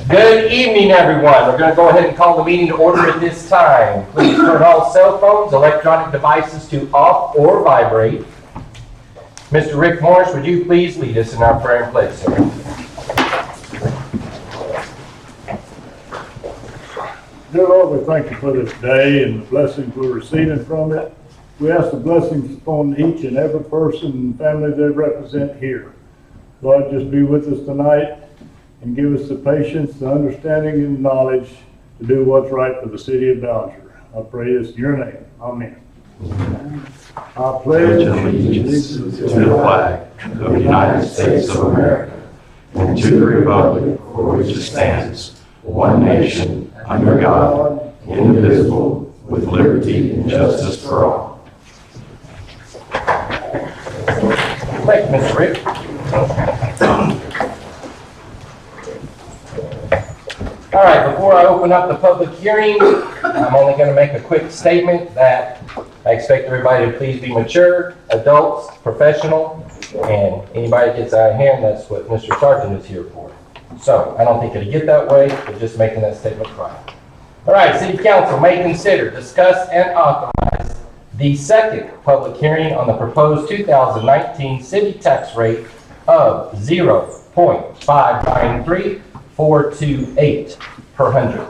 Good evening, everyone. We're going to go ahead and call the meeting to order at this time. Please turn all cell phones, electronic devices to off or vibrate. Mr. Rick Morris, would you please lead us in our prayer and pledge, sir? Dear Lord, we thank you for this day and the blessings we're receiving from it. We ask the blessings upon each and every person and family they represent here. Lord, just be with us tonight and give us the patience, the understanding, and the knowledge to do what's right for the city of Ballinger. I pray this in your name. Amen. I pledge allegiance to the flag of the United States of America and to the republic for which it stands, one nation, under God, indivisible, with liberty and justice for all. Thank you, Mr. Rick. All right, before I open up the public hearing, I'm only going to make a quick statement that I expect everybody to please be mature, adults, professional, and anybody that gets out of hand, that's what Mr. Sargent is here for. So I don't think it'll get that way, but just making that statement prior. All right, City Council may consider, discuss, and authorize the second public hearing on the proposed 2019 city tax rate of 0.593428 per hundred.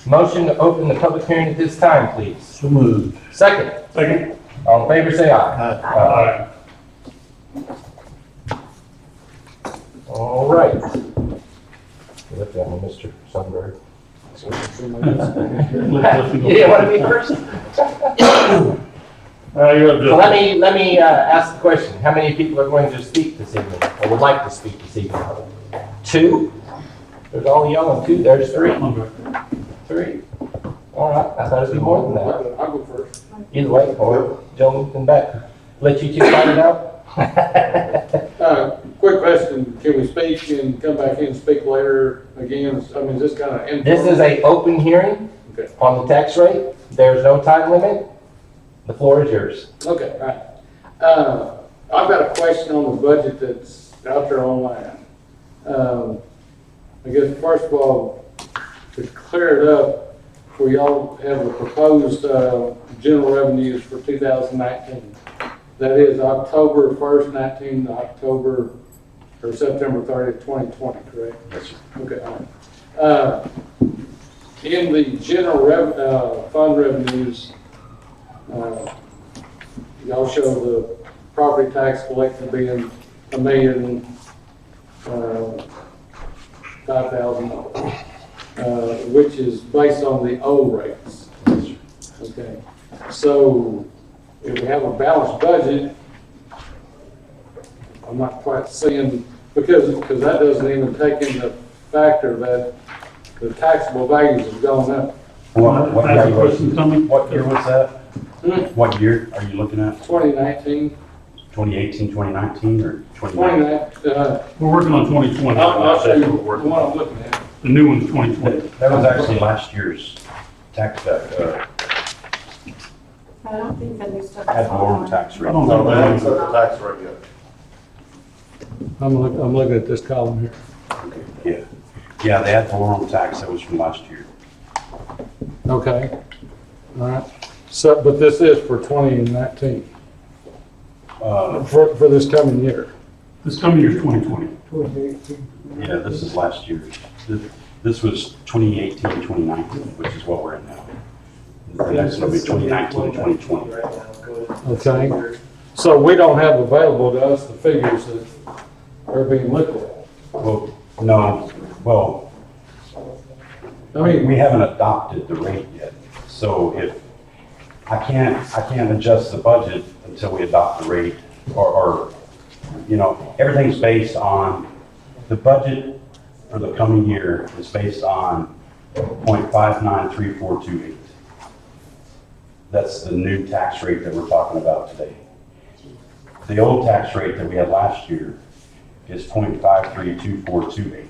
Motion to open the public hearing at this time, please. so moved. Second. Second. All in favor, say aye. Aye. All right. Lift that one, Mr. Sunberg. You didn't want to be first? So let me ask the question. How many people are going to speak this evening, or would like to speak this evening? 2? There's all yelling 2. There's 3. 3. All right. I thought it'd be more than that. I'll go first. Either way, or gentlemen in back. Let you 2 fight it out. Quick question, can we speak and come back in and speak later again? I mean, is this kind of? This is an open hearing Okay. on the tax rate. There's no time limit. The floor is yours. Okay, all right. I've got a question on the budget that's out there online. I guess first of all, to clear it up, we all have the proposed general revenues for 2019. That is October 1st, 19 to October or September 30th, 2020, correct? Yes, sir. Okay, all right. In the general fund revenues, y'all show the property tax collected being $1,005,000, which is based on the old rates. Okay, so if we have a balanced budget, I'm not quite seeing, because that doesn't even take into factor that the taxable values have gone up. What year was that? What year are you looking at? 2019, 2018, 2019, or 2019? We're working on 2020. I'll show you the one I'm looking at. The new one's 2020. That was actually last year's tax, I don't think that new stuff. ad valorem tax rate. I don't know. They haven't set the tax rate yet. I'm looking at this column here. Yeah, the ad valorem tax, that was from last year. Okay, all right. So, but this is for 2019, for this coming year. This coming year is 2020. Yeah, this is last year. This was 2018, 2019, which is what we're in now. The next will be 2019, 2020. Okay, so we don't have available to us the figures that are being looked at. Well, no, well, I mean, we haven't adopted the rate yet. So if, I can't adjust the budget until we adopt the rate, or everything's based on, the budget for the coming year is based on 0.593428. That's the new tax rate that we're talking about today. The old tax rate that we had last year is 0.532428.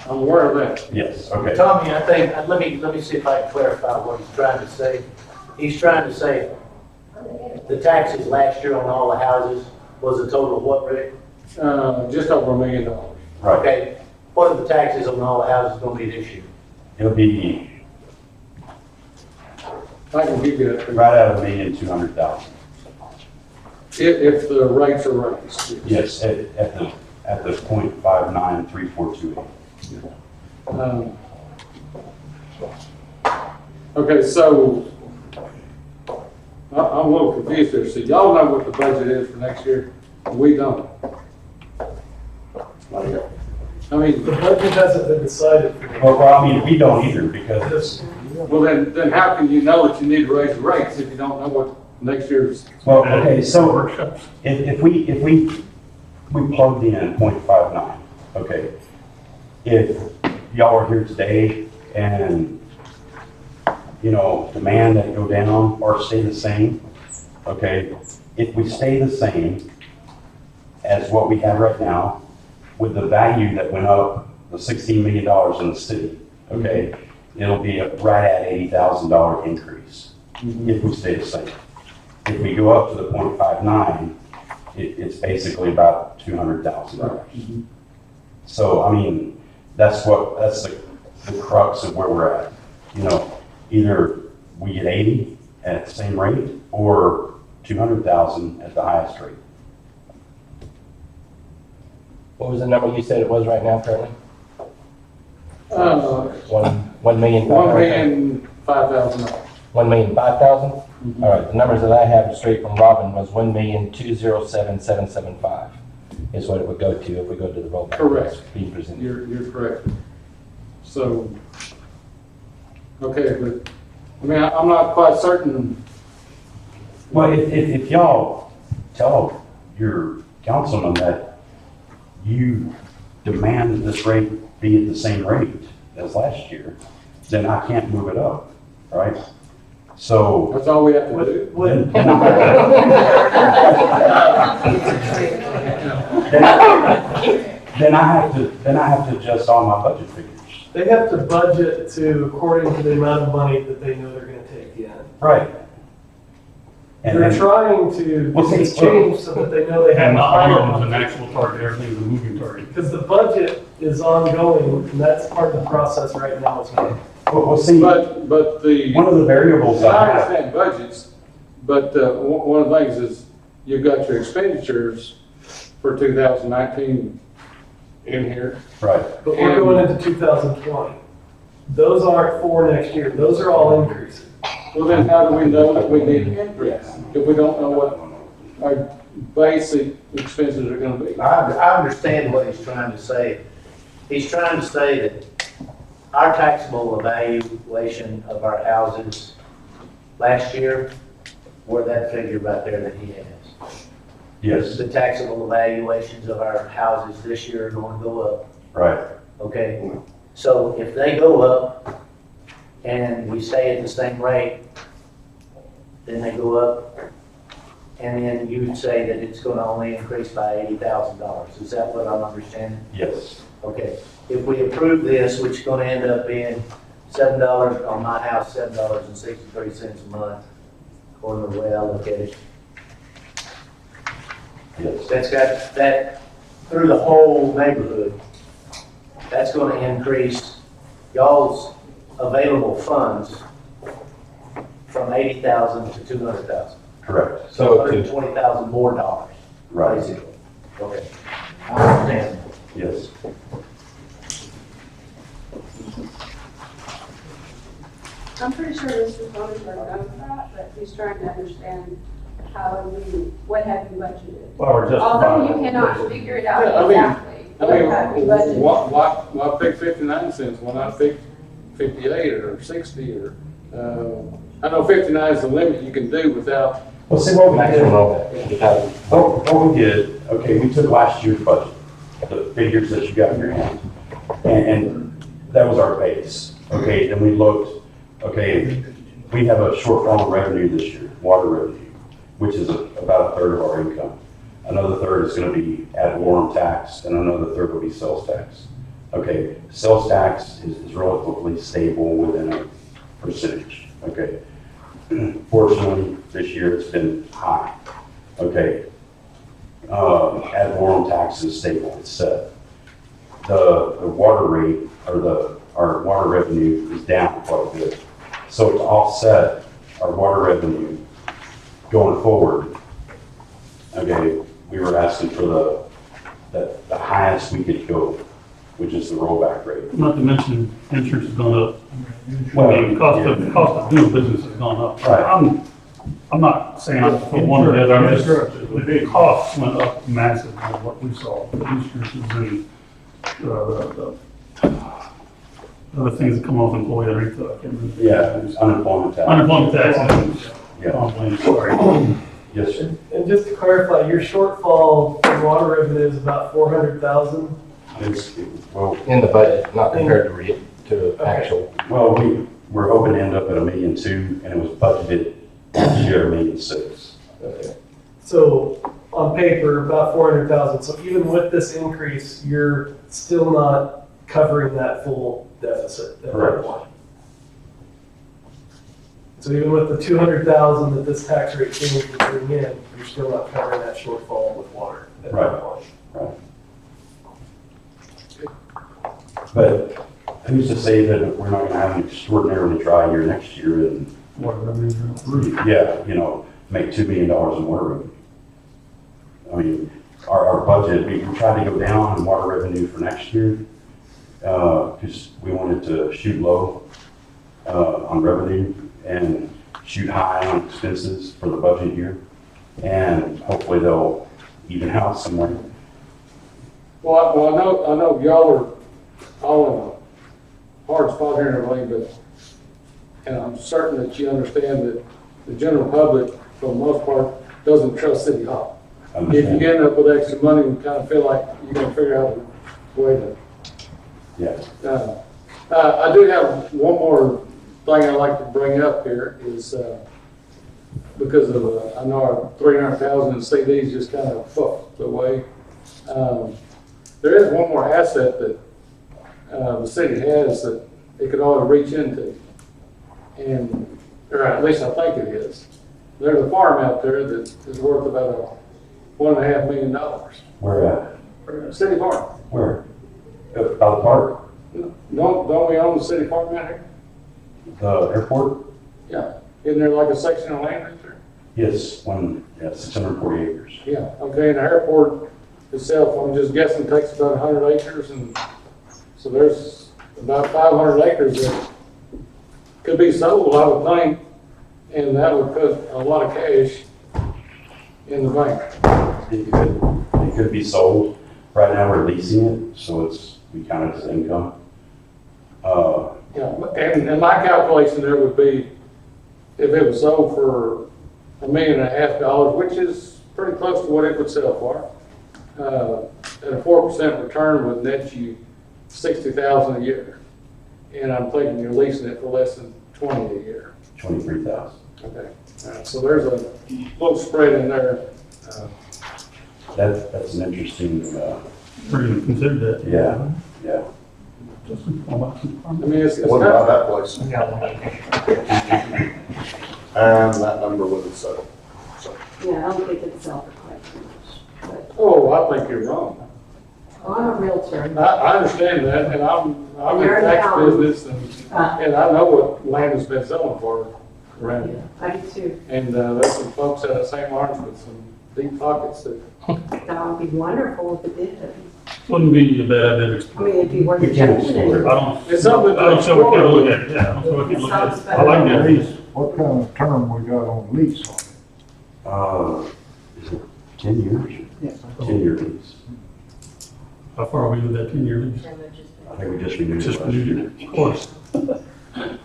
I'm aware of that. Yes, okay. Tommy, I think, let me see if I can clarify what he's trying to say. He's trying to say the taxes last year on all the houses was a total of what, Rick? Just over $1 million. Right. Okay, What are the taxes on all the houses gonna be this year? It'll be I can give you that. right at $1,200,000. If the rates are raised. Yes, at the 0.593428. Um, Okay, so I'm a little confused there. So y'all know what the budget is for next year? We don't. I mean, The budget hasn't been decided. Well, I mean, we don't either because, well, then how can you know that you need to raise the rates if you don't know what next year's? well, okay, so Workshops. if we plugged in 0.59, okay? If y'all are here today and, you know, demand that go down or stay the same, okay? If we stay the same as what we have right now, with the value that went up, the $16 million in the city, okay? It'll be right at $80,000 increase if we stay the same. If we go up to the 0.59, it's basically about $200,000. So, I mean, that's the crux of where we're at. You know, either we get 80 at the same rate or 200,000 at the highest rate. What was the number you said it was right now currently? $1,500,000. $1,005,000. 1,005,000? All right, the numbers that I have straight from Robin was 1,207,775 is what it would go to if we go to the rollback. Correct. that's being presented. You're correct. So, okay, but, I mean, I'm not quite certain. Well, if y'all tell your councilman that you demand that this rate be at the same rate as last year, then I can't move it up, right? So That's all we have to do. then I have to adjust all my budget figures. They have to budget to according to the amount of money that they know they're gonna take in. Right. They're trying to Well, see, change so that they know they have And a not all of them is higher. an actual target, everything's a moving target. Because the budget is ongoing, and that's part of the process right now as well. Well, see, But the. one of the variables I I have, understand budgets, but one of the things is you've got your expenditures for 2019 in here. right, But we're going into 2020. Those aren't for next year, those are all increases. Well, then how do we know that we need an increase if we don't know what our basic expenses are gonna be? I understand what he's trying to say. He's trying to say that our taxable evaluation of our houses last year were that figure right there that he has. yes, The taxable evaluations of our houses this year are going to go up, right, okay? So if they go up and we stay at the same rate, then they go up, and then you would say that it's gonna only increase by $80,000. Is that what I'm understanding? yes, Okay, if we approve this, which is gonna end up being $7 on my house, $7.63 a month, according to the way I look at it. yes, That's got, that, through the whole neighborhood, that's gonna increase y'all's available funds from 80,000 to 200,000. correct, So 120,000 more dollars, right, basically. Okay, I understand. yes. I'm pretty sure Mr. Ballinger knows that, but he's trying to understand what have you budgeted? Although you cannot figure it out Yeah, I mean- exactly, what have you budgeted? Why pick 59 cents? Why not pick 58 or 60 or, I know 59 is the limit you can do without, Well, see what we Maximum did, rollback. what we did, okay, we took last year's budget, the figures that you got in your hand, and that was our base. Okay, then we looked, okay, we have a shortfall in revenue this year, water revenue, which is about a third of our income. Another third is gonna be ad valorem tax, and another third will be sales tax. Okay, sales tax is relatively stable within a percentage, okay? Fortunately, this year it's been high, okay? Ad valorem tax is stable, it's set. the water rate, or our water revenue is down quite a bit. So to offset our water revenue going forward, okay, we were asking for the highest we could go, which is the rollback rate. Not to mention, insurance has gone up. Well, Cost of doing business has gone up. Right. I'm not saying I'm for one or the other, I'm just, the costs went up massively, what we saw, the insurances and, other things that come off employee, I can't remember. Yeah, it's unemployment tax. Unemployment taxes. Yeah. Sorry. Yes, sir. And just to clarify, your shortfall in water revenue is about 400,000? Well, In the budget, not compared to actual. well, we're hoping to end up at $1.2 million, and it was budgeted this year $1.6 million. So on paper, about 400,000. So even with this increase, you're still not covering that full deficit. at that Correct. point. So even with the 200,000 that this tax rate change would bring in, you're still not covering that shortfall with water. at that Right. point. Right. But who's to say that we're not gonna have an extraordinarily dry year next year and, Water revenue. yeah, make $2 million in water revenue? I mean, our budget, we tried to go down in water revenue for next year, because we wanted to shoot low, on revenue and shoot high on expenses for the budget year. And hopefully they'll even out somewhere. Well, I know y'all are all in a hard spot here and everything, but, and I'm certain that you understand that the general public, for the most part, doesn't trust City Hall. If you end up with extra money, we kind of feel like you're gonna figure out a way to. Yeah. I do have one more thing I'd like to bring up here is, because of, I know our 300,000 in CDs just kind of fucked away. There is one more asset that, the city has that it could ought to reach into. And, or at least I think it is. There's a farm out there that is worth about $1.5 million. Where at? City farm. Where? By the park? Don't we own the city farm out here? The airport? Yeah. Isn't there like a section of land right there? Yes, 640 acres. Yeah, okay, and the airport itself, I'm just guessing, takes about 100 acres, and so there's about 500 acres that could be sold, I would think, and that would put a lot of cash in the bank. It could be sold. Right now, we're leasing it, so we count it as income. Yeah, and my calculation there would be, if it was sold for $1.5 million, which is pretty close to what it would sell for, at a 4% return would net you $60,000 a year. And I'm thinking you're leasing it for less than 20 a year. 23,000. Okay, so there's a little spread in there. That's an interesting, Never even considered that. yeah. I mean, it's What not, about that place? And that number would have settled. So, Yeah, I don't think it's self-reflection. But oh, I think you're wrong. I'm a realtor. I understand that, and I'm in You're in the tax town. business, and I know what land has been selling for around here. I do too. And there's some folks out of St. Lawrence with some deep pockets that, That would be wonderful if it did. Wouldn't be a bad idea to I explore. mean, it'd be worth We it. can explore it. it's something I don't to show we can look explore. at it, yeah, I don't show we can look at Sounds it. better. I like that. Lease, what kind of term we got on lease on it? Is it 10 years? Yeah. 10-year lease. How far are we with that 10-year lease? I think we just renewed Just it last year. renewed it, of course.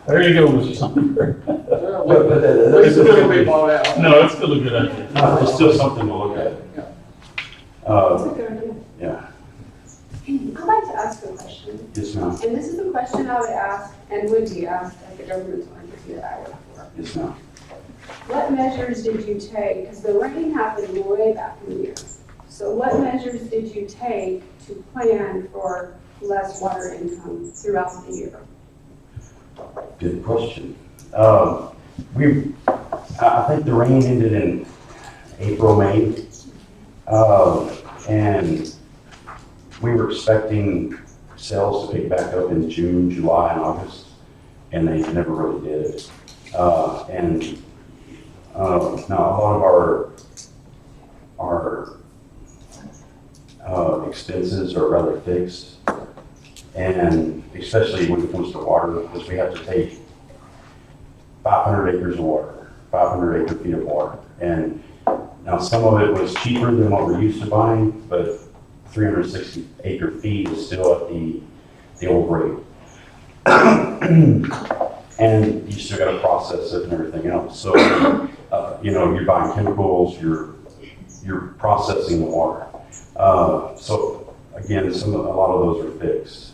There you go, Mr. Summer. Well, at least it's gonna be bought out. No, it's still a good idea. No, it's still something to look at. That's Uh, a good idea. yeah, I'd like to ask a question, yes, ma'am, and this is a question I would ask and would be asked at the governmental entity that I work for. yes, ma'am. What measures did you take, because the rain happened way back in the year, so what measures did you take to plan for less water income throughout the year? Good question. I think the rain ended in April, May. And we were expecting sales to pick back up in June, July, and August, and they never really did. Now a lot of our expenses are rather fixed, and especially when it comes to water, because we have to take 500 acres of water, 500 acre feet of water, and now some of it was cheaper than what we're used to buying, but 360 acre feet is still at the old rate. And you still got to process it and everything else. So, you're buying chemicals, you're processing the water. So again, a lot of those are fixed.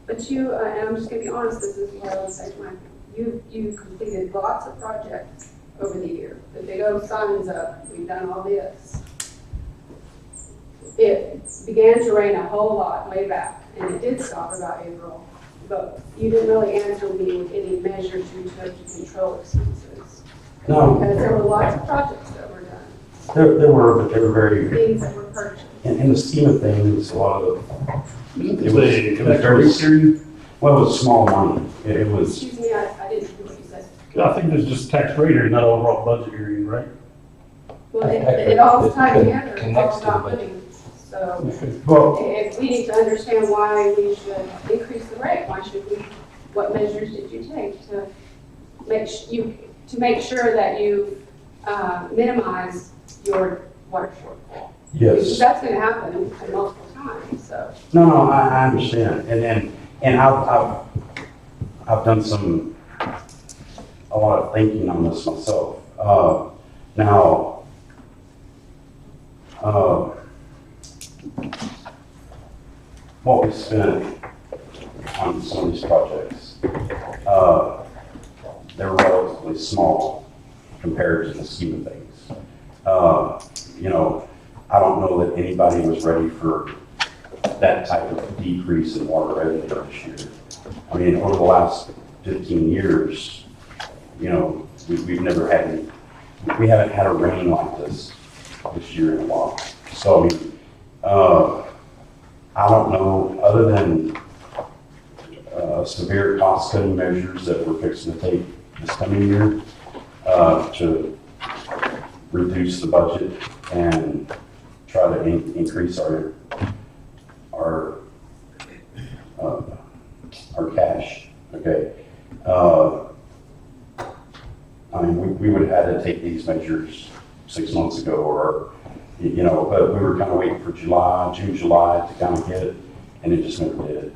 But you, and I'm just gonna be honest, this is what I would say to my, you completed lots of projects over the year. The big old signs up, we've done all this. It began to rain a whole lot way back, and it did stop about April. But you didn't really answer me with any measures you took to control expenses. No, Because there were lots of projects that were done, there were, but they were very, things that were purchased. in the scheme of things, a lot of it was very, well, it was small money. It was, Excuse me, I didn't hear what you said. I think there's just tax rate area, not overall budget area, right? Well, it all ties together, it's Connects all to the about budget. money. So well, if we need to understand why we should increase the rate, why should we, what measures did you take to make sure that you minimize your water shortfall? Because yes. that's gonna happen multiple times, so. No, I understand. And I've done a lot of thinking on this myself. What we spent on some of these projects, they're relatively small compared to the scheme of things. I don't know that anybody was ready for that type of decrease in water revenue this year. I mean, over the last 15 years, we've never had we haven't had a rain like this year in a while. So, I don't know, other than severe cost cutting measures that we're fixing to take this coming year to reduce the budget and try to increase our cash. Okay. We would have had to take these measures 6 months ago, or but we were kind of waiting for June, July to kind of hit it, and it just never did.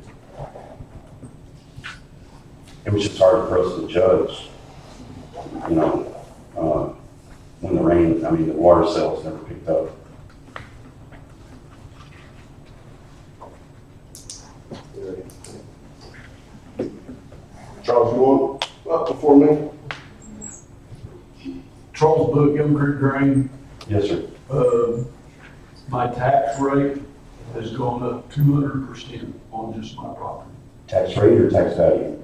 It was just hard for us to judge, when the water sales never picked up. Charles, you want up before me? Charles Book, Elm Creek Drain. Yes, sir. My tax rate has gone up 200% on just my property. Tax rate or tax value?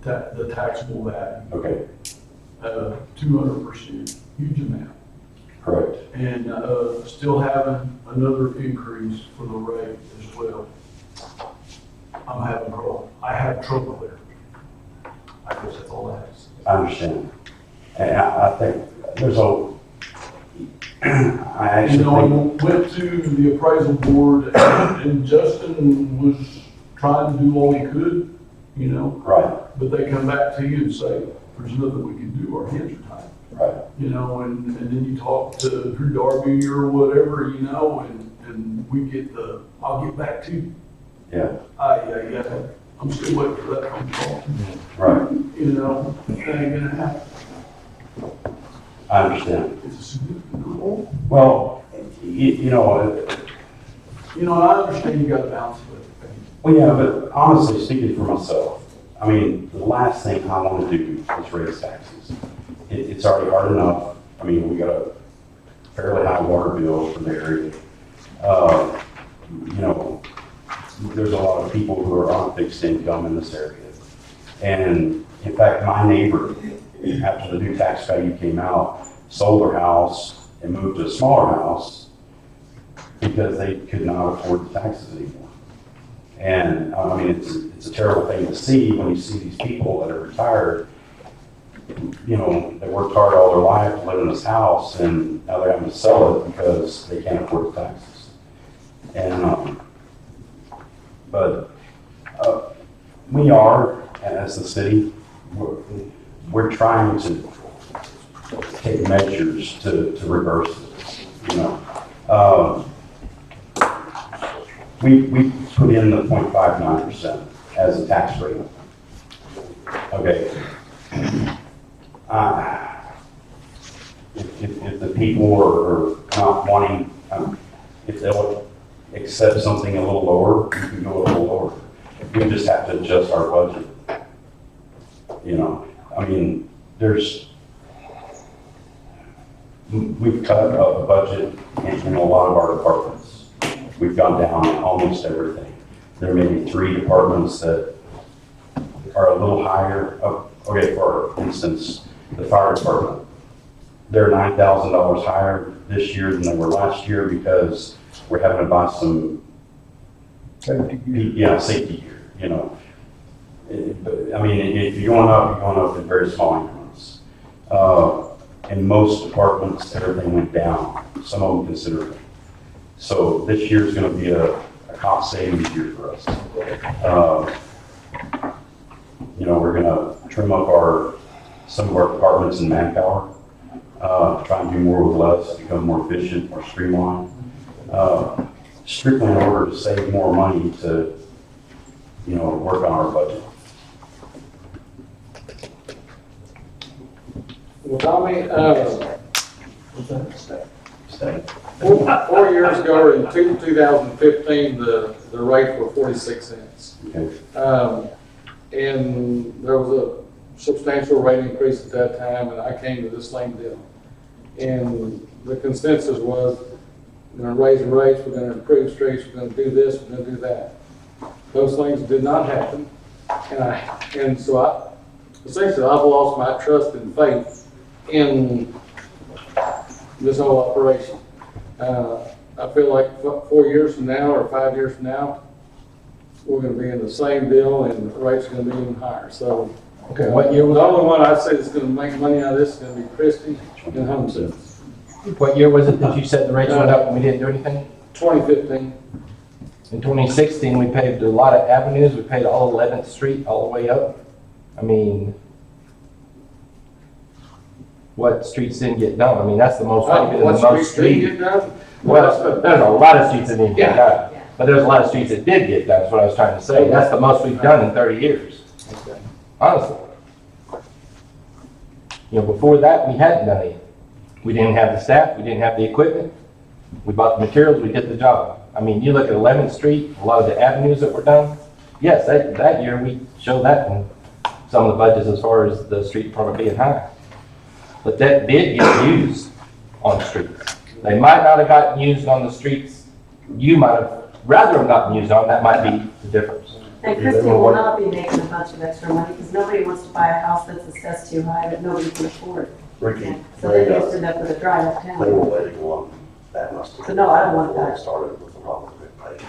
The taxable value, Okay, 200%, huge amount. correct. And still having another increase for the rate as well. I'm having trouble. I have trouble there. I guess that's all I have to say. I understand. And I think there's I actually I think, went to the appraisal board and Justin was trying to do all he could, right, but they come back to you and say, there's nothing we can do, our hands are tied. right. And then you talk to Drew Darby or whatever, and we get I'll get back to you. Yeah, I'm still waiting for that phone call. right. It ain't gonna happen. I understand. It's a significant goal. Well, I understand you gotta balance it. well, yeah, but honestly, speaking for myself, the last thing I want to do is raise taxes. It's already hard enough. We got a fairly high water bill for the area. There's a lot of people who are on fixed income in this area. And in fact, my neighbor, after the new tax value came out, sold their house and moved to a smaller house because they could not afford the taxes anymore. And, I mean, it's a terrible thing to see when you see these people that are retired, you know, they worked hard all their life to live in this house, and now they're having to sell it because they can't afford the taxes. And, but we are, as the city, we're trying to take measures to reverse this, you know. We put in the 0.59% as a tax rate. Okay. If the people are not wanting, if they'll accept something a little lower, we can go a little lower. We just have to adjust our budget. You know, I mean, we've cut a budget in a lot of our departments. We've gone down in almost everything. There may be 3 departments that are a little higher. Okay, for instance, the fire department. They're $9,000 higher this year than they were last year because we're having to buy some safety gear, you know. I mean, if you're going up in very small increments. In most departments, everything went down, some of them considerably. So this year is going to be a cost savings year for us. You know, we're going to trim up some of our departments in manpower, try and do more with less, become more efficient, more streamlined. Strictly in order to save more money to, you know, work on our budget. Well, Tommy, 4 years ago, in 2015, the rates were 46 cents. Okay. And there was a substantial rate increase at that time, and I came to this same deal. And the consensus was, we're gonna raise the rates, we're gonna improve streets, we're gonna do this, we're gonna do that. Those things did not happen, and so essentially I've lost my trust and faith in this whole operation. I feel like 4 years from now or 5 years from now, we're gonna be in the same deal and the rate's gonna be even higher, so. Okay, what year was The it? only one I'd say that's gonna make money out of this is gonna be Christie and Homestead. What year was it that you said the rates went up and we didn't do anything? 2015. In 2016, we paved a lot of avenues. We paved all 11th Street all the way up. I mean, what streets didn't get done? I mean, that's the most, maybe the What most street street. get done? Well, there's a lot of streets that didn't get Yeah. done. But there's a lot of streets that did get done, is what I was trying to say. That's the most we've done in 30 years. Honestly. You know, before that, we hadn't done it. We didn't have the staff, we didn't have the equipment. We bought the materials, we did the job. I mean, you look at 11th Street, a lot of the avenues that were done. Yes, that year we showed that in some of the budgets as far as the street department being high. But that did get used on streets. They might not have gotten used on the streets you might have rather have gotten used on. That might be the difference. And Christie will not be making a bunch of extra money because nobody wants to buy a house that's assessed too high that nobody can afford. Ricky, So they just end up with a drive they town. were waiting on that must have. So no, I don't want that. Started with the wrong bit paid.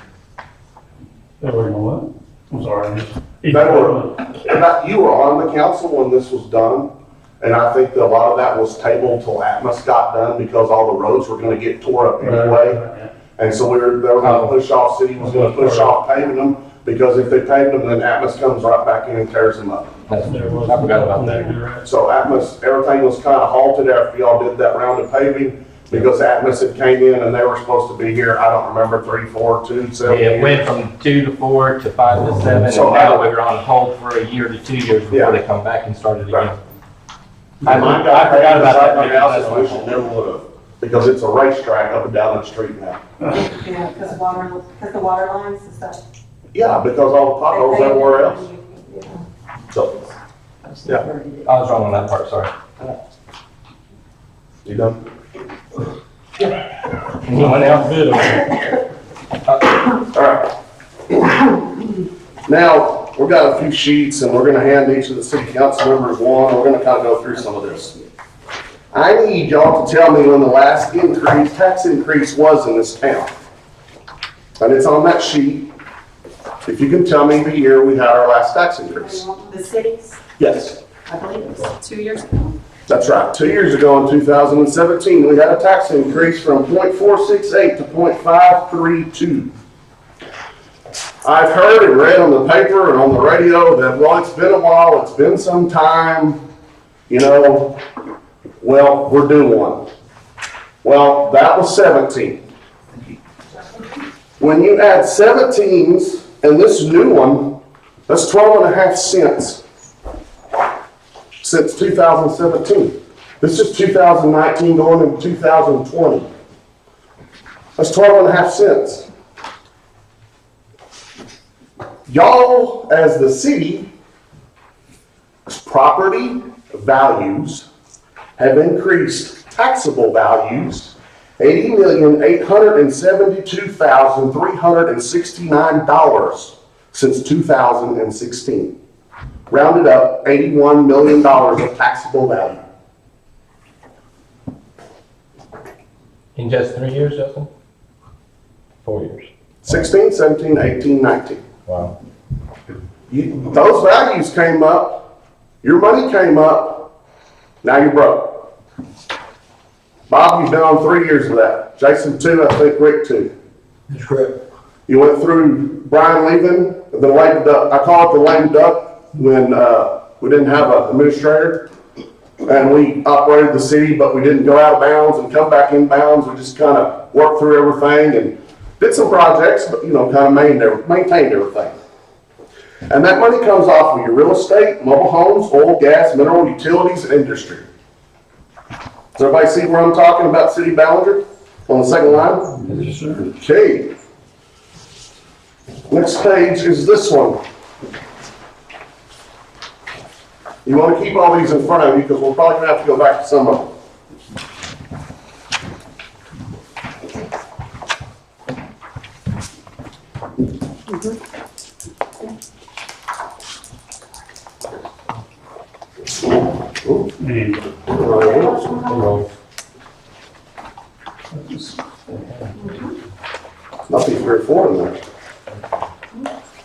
They were going what? I'm sorry. They were, and you were on the council when this was done, and I think that a lot of that was tabled till Atmos got done because all the roads were gonna get tore up anyway. And so they were gonna push off, city was gonna push off paving them, because if they paved them, then Atmos comes right back in and tears them up. I forgot about that. So Atmos, everything was kind of halted after y'all did that round of paving, because Atmos had came in and they were supposed to be here, I don't remember, 3, 4, 2, 7 It went years. from 2 to 4 to 5 to 7, and So now we're on hold for a year to 2 years before Yeah. they come back and start it Right. again. Mine I got paid forgot about beside that. my house, and we should never would have, because it's a racetrack up and down the street now. Yeah, because the water lines and stuff. Yeah, because all the potholes everywhere else. So, yeah, I was wrong on that part, sorry. you done? Anyone else? All right. Now, we've got a few sheets and we're gonna hand each of the city council members one. We're gonna kind of go through some of this. I need y'all to tell me when the last tax increase was in this town. And it's on that sheet. If you can tell me the year we had our last tax increase. The cities, Yes, I believe it was 2 years ago. that's right. 2 years ago in 2017, we had a tax increase from .468 to .532. I've heard and read on the paper and on the radio that, well, it's been a while, it's been some time, you know, well, we're due one. Well, that was 17. When you add 17s and this new one, that's 12.5 cents since 2017. This is 2019 going into 2020. That's 12.5 cents. Y'all, as the city, property values have increased taxable values $80,872,369 since 2016. Rounded up, $81 million of taxable value. In just 3 years, Justin? 4 years. 16, 17, 18, 19. Wow. Those values came up, your money came up, now you're broke. Bob, you've been on 3 years of that. Jason 2, I think Rick 2. That's correct. You went through Brian leaving, the lame duck, I call it the lame duck, when we didn't have an administrator. And we operated the city, but we didn't go out of bounds and come back in bounds. We just kind of worked through everything and did some projects, but kind of maintained everything. And that money comes off of your real estate, mobile homes, oil, gas, mineral, utilities, and industry. Does everybody see where I'm talking about City Ballinger on the second line? Yes, sir. Okay. Next page is this one. You want to keep all these in front of you because we're probably going to have to go back to some of them. And Must be 3 or 4 in there.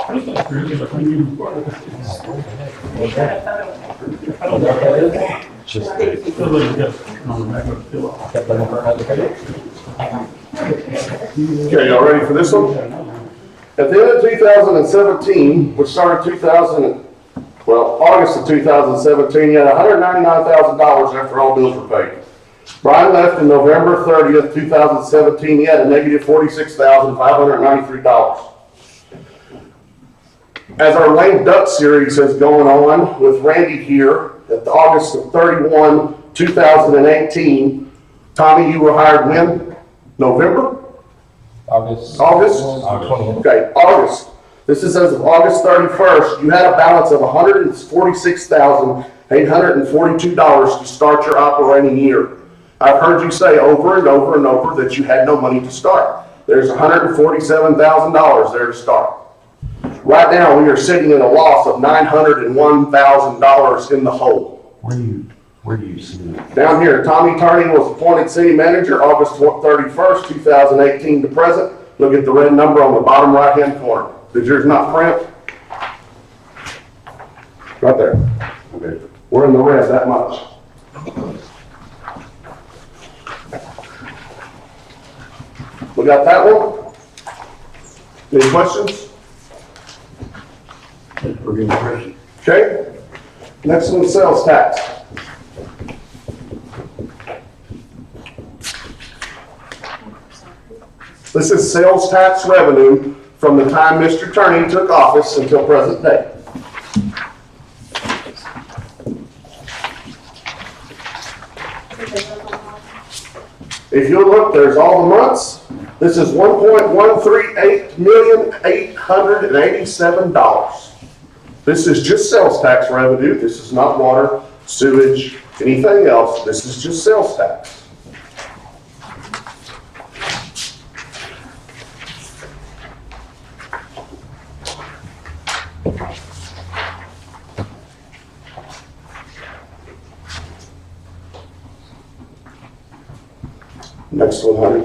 I think you. We got a photo. I don't know. Just I feel like you got on the back of the pillow. Okay, y'all ready for this one? At the end of 2017, which started August of 2017, you had $199,000 after all bills were paid. Brian left in November 30th, 2017. He had a negative $46,593. As our lame duck series has gone on with Randy here, at the August of 31, 2018, Tommy, you were hired when? November? August. August? 20th. Okay, August. This is as of August 31st. You had a balance of $146,842 to start your operating year. I've heard you say over and over and over that you had no money to start. There's $147,000 there to start. Right now, we are sitting in a loss of $901,000 in the hole. Where do you see that? Down here, Tommy Turney was appointed city manager August 31st, 2018 to present. Look at the red number on the bottom right-hand corner. Did yours not print? Right there. Okay. We're in the red that much. We got that one? Any questions? We're getting ready. Okay. Next one, sales tax. This is sales tax revenue from the time Mr. Turney took office until present day. If you look, there's all the months. This is $1,138,887. This is just sales tax revenue. This is not water, sewage, anything else. This is just sales tax. Next one, honey.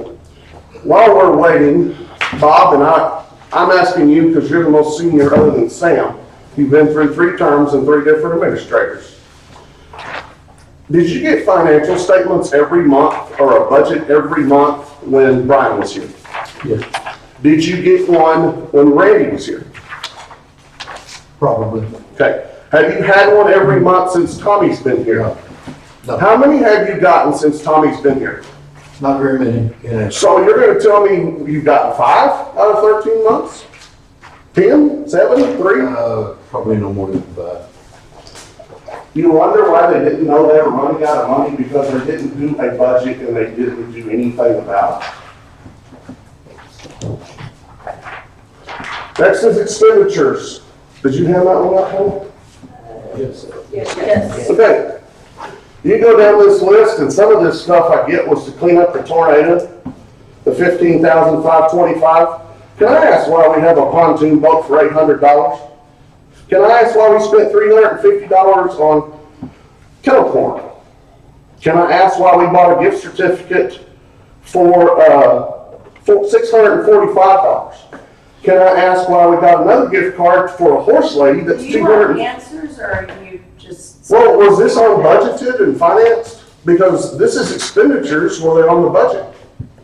While we're waiting, Bob and I I'm asking you because you're the most senior other than Sam. You've been through 3 terms and 3 different administrators. Did you get financial statements every month or a budget every month when Brian was here? Yes, Did you get one when Randy was here? probably. Okay. Have you had one every month since Tommy's been here? No. How many have you gotten since Tommy's been here? Not very many. Yeah. So you're gonna tell me you've gotten 5 out of 13 months? 10, 7, 3? Probably no more than that. You wonder why they didn't know they were running out of money because they didn't do a budget and they didn't do anything about it. Next is expenditures. Did you have that one up, Helen? Yes. Yes. Okay. You go down this list and some of this stuff I get was to clean up the tornado, the $15,525. Can I ask why we have a pontoon boat for $800? Can I ask why we spent $350 on kettle corn? Can I ask why we bought a gift certificate for $645? Can I ask why we got another gift card for a horse lady that's Do you want $200? answers, or are you just? Well, was this on budgeted and financed? Because this is expenditures, were they on the budget?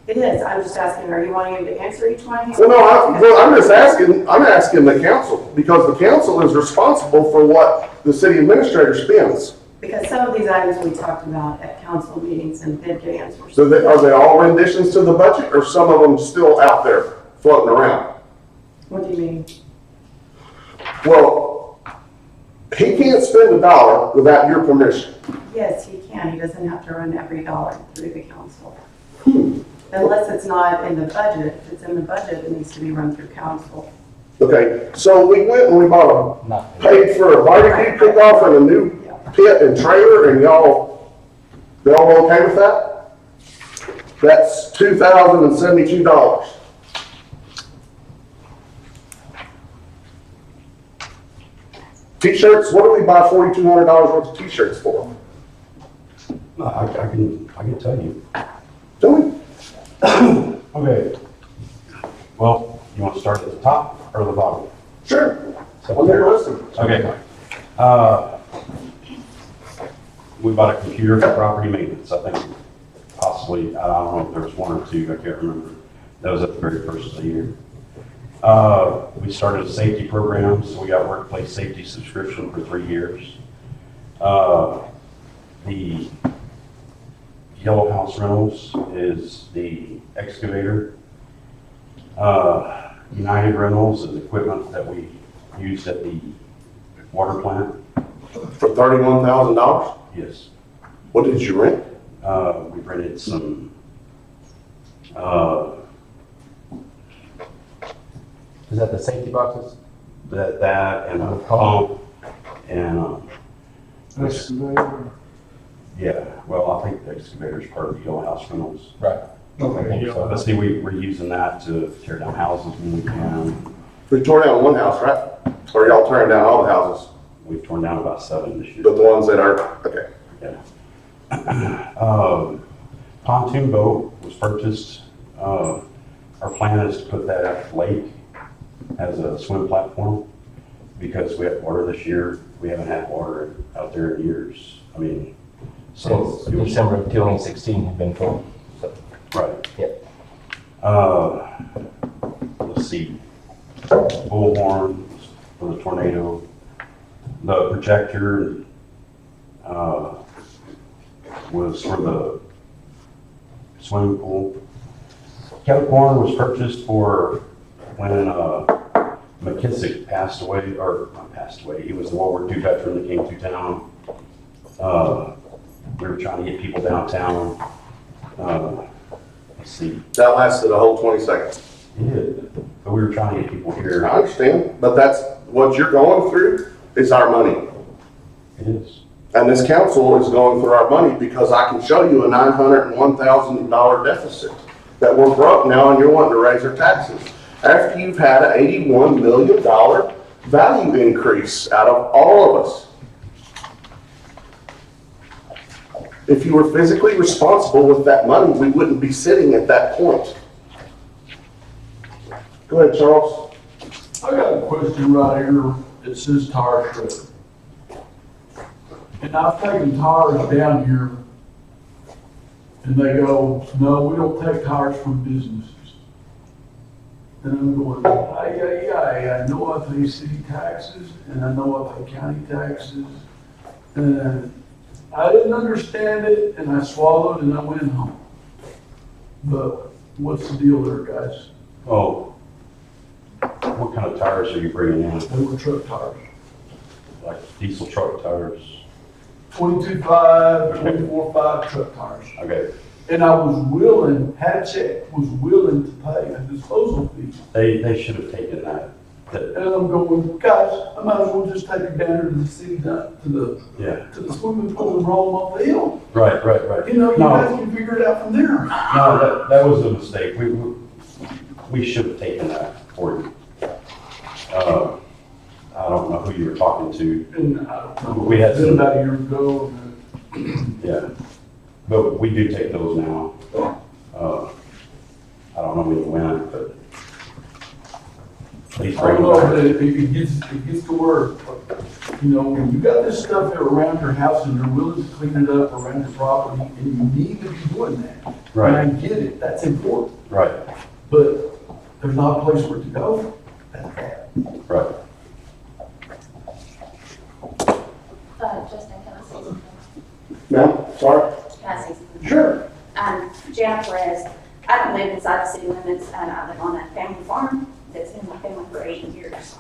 It is, I'm just asking, are you wanting him to answer each one? Well, no, I'm just asking, I'm asking the council, because the council is responsible for what the city administrator spends. Because some of these items we talked about at council meetings and did get answers. So are they all renditions to the budget, or some of them still out there floating around? What do you mean? Well, he can't spend $1 without your permission. Yes, he can, he doesn't have to run every dollar through the council. Unless it's not in the budget, if it's in the budget, it needs to be run through council. Okay, so we went and we bought Not- paid for a barbecue cook-off and a new pit and trailer, and y'all okay with that? That's $2,072. T-shirts, what do we buy $4,200 worth of T-shirts for? I can tell you. Tell me. Okay. Well, you want to start at the top or the bottom? Sure. I'm there to listen. Okay. We bought a computer for property maintenance, I think possibly, I don't know if there was 1 or 2, I can't remember. That was at the very first of the year. We started a safety program, so we got a workplace safety subscription for 3 years. The Yellow House Rentals is the excavator. United Rentals is equipment that we used at the water plant. For $31,000? Yes. What did you rent? We rented some, Is that the safety boxes? that and a pump and, Excavator. yeah, well, I think the excavator's part of the Yellow House Rentals. Right. Okay, So, but see, we're using that to tear down houses when we can. We tore down one house, right? Or y'all tearing down all the houses? We've torn down about 7 this year. But the ones that are, okay. Pontoon boat was purchased. Our plan is to put that at the lake as a swim platform because we have water this year. We haven't had water out there in years. I mean, so. Since December of 2016, have been full. So, Right. Yep. Let's see. Bullhorn for the tornado. The projector, was for the swimming pool. Kettle corn was purchased for when McKissick passed away, or not passed away, he was the World War II veteran that came through town. We were trying to get people downtown. Let's see, That lasted a whole 20 seconds. it did, but we were trying to get people here. I understand, but that's what you're going through is our money. It is. And this council is going through our money because I can show you a $901,000 deficit that we're broke now and you're wanting to raise our taxes. After you've had an $81 million value increase out of all of us. If you were physically responsible with that money, we wouldn't be sitting at that point. Go ahead, Charles. I got a question right here. It says tire shredder. And I've taken tires down here and they go, no, we don't take tires from businesses. And I'm going, I know I pay city taxes and I know I pay county taxes. And I didn't understand it and I swallowed and I went home. But what's the deal there, guys? Oh, what kind of tires are you bringing in? They were truck tires. Like diesel truck tires? 22.5, 24.5 truck tires. Okay, And I was willing, had a check, was willing to pay a disposal fee. they should have taken that. And I'm going, guys, I might as well just take it down here to the city, to Yeah, the swimming pool and roll them off the hill. right. You know, you No. guys can figure it out from there. No, that was a mistake. We should have taken that for you. I don't know who you were talking to. And I don't know, We had it's been some- about a year ago. Yeah, but we do take those now. I don't know when you went, but please I bring don't them know, back. but it gets to where, you know, when you got this stuff around your house and you're willing to clean it up around your property, and you need to be doing that. And I Right, get it, that's important, right, but there's not a place for it to go. right. Justin, can I say something? No, sorry. Can I say something? Sure. Janet Perez, I don't live inside the city limits, and I live on that family farm that's been my family for 8 years.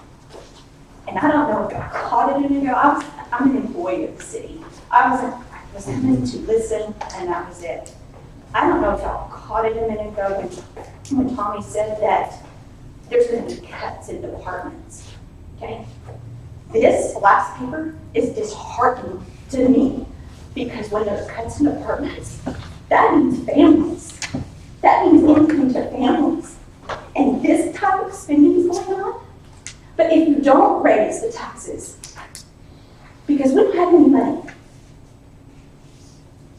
And I don't know if I caught it a minute ago. I'm an employee of the city. I was coming to listen, and that was it. I don't know if y'all caught it a minute ago when Tommy said that there's going to be cuts in departments, okay? This last paper is disheartening to me because when there's cuts in departments, that means families. That means income to families. And this type of spending is going on. But if you don't raise the taxes, because we don't have any money,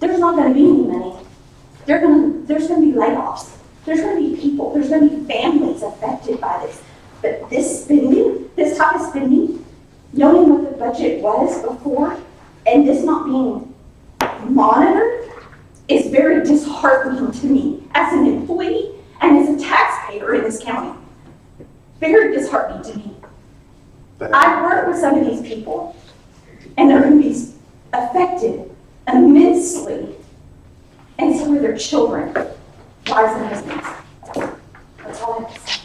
there's not going to be any money. There's going to be layoffs. There's going to be people, there's going to be families affected by this. But this spending, this type of spending, knowing what the budget was before, and this not being monitored, is very disheartening to me as an employee and as a taxpayer in this county. Very disheartening to me. I work with some of these people, and they're going to be affected immensely, and so are their children, wives and husbands. That's all I have to say.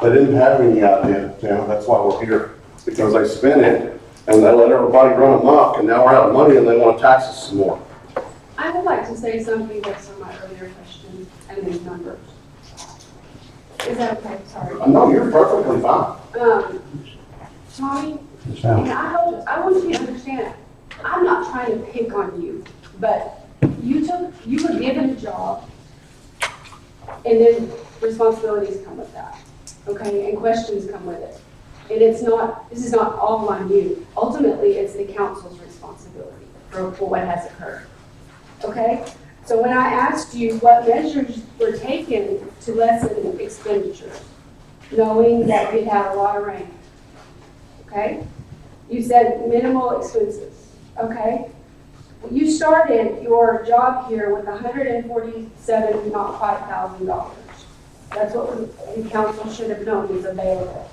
They didn't have any idea, Tim, that's why we're here, because they spent it, and they let everybody run amok, and now we're out of money, and they want to tax us some more. I would like to say something based on my earlier question and these numbers. Is that okay? Sorry. No, you're perfectly fine. Tommy, Yes, ma'am. and I want you to understand, I'm not trying to pick on you, but you were given a job, and then responsibilities come with that, okay, and questions come with it. And this is not all on you. Ultimately, it's the council's responsibility for what has occurred, okay? So when I asked you what measures were taken to lessen expenditures, knowing that we had a lot of rain, okay? You said minimal expenses, okay? You started your job here with $147, not $5,000. That's what the council should have known was available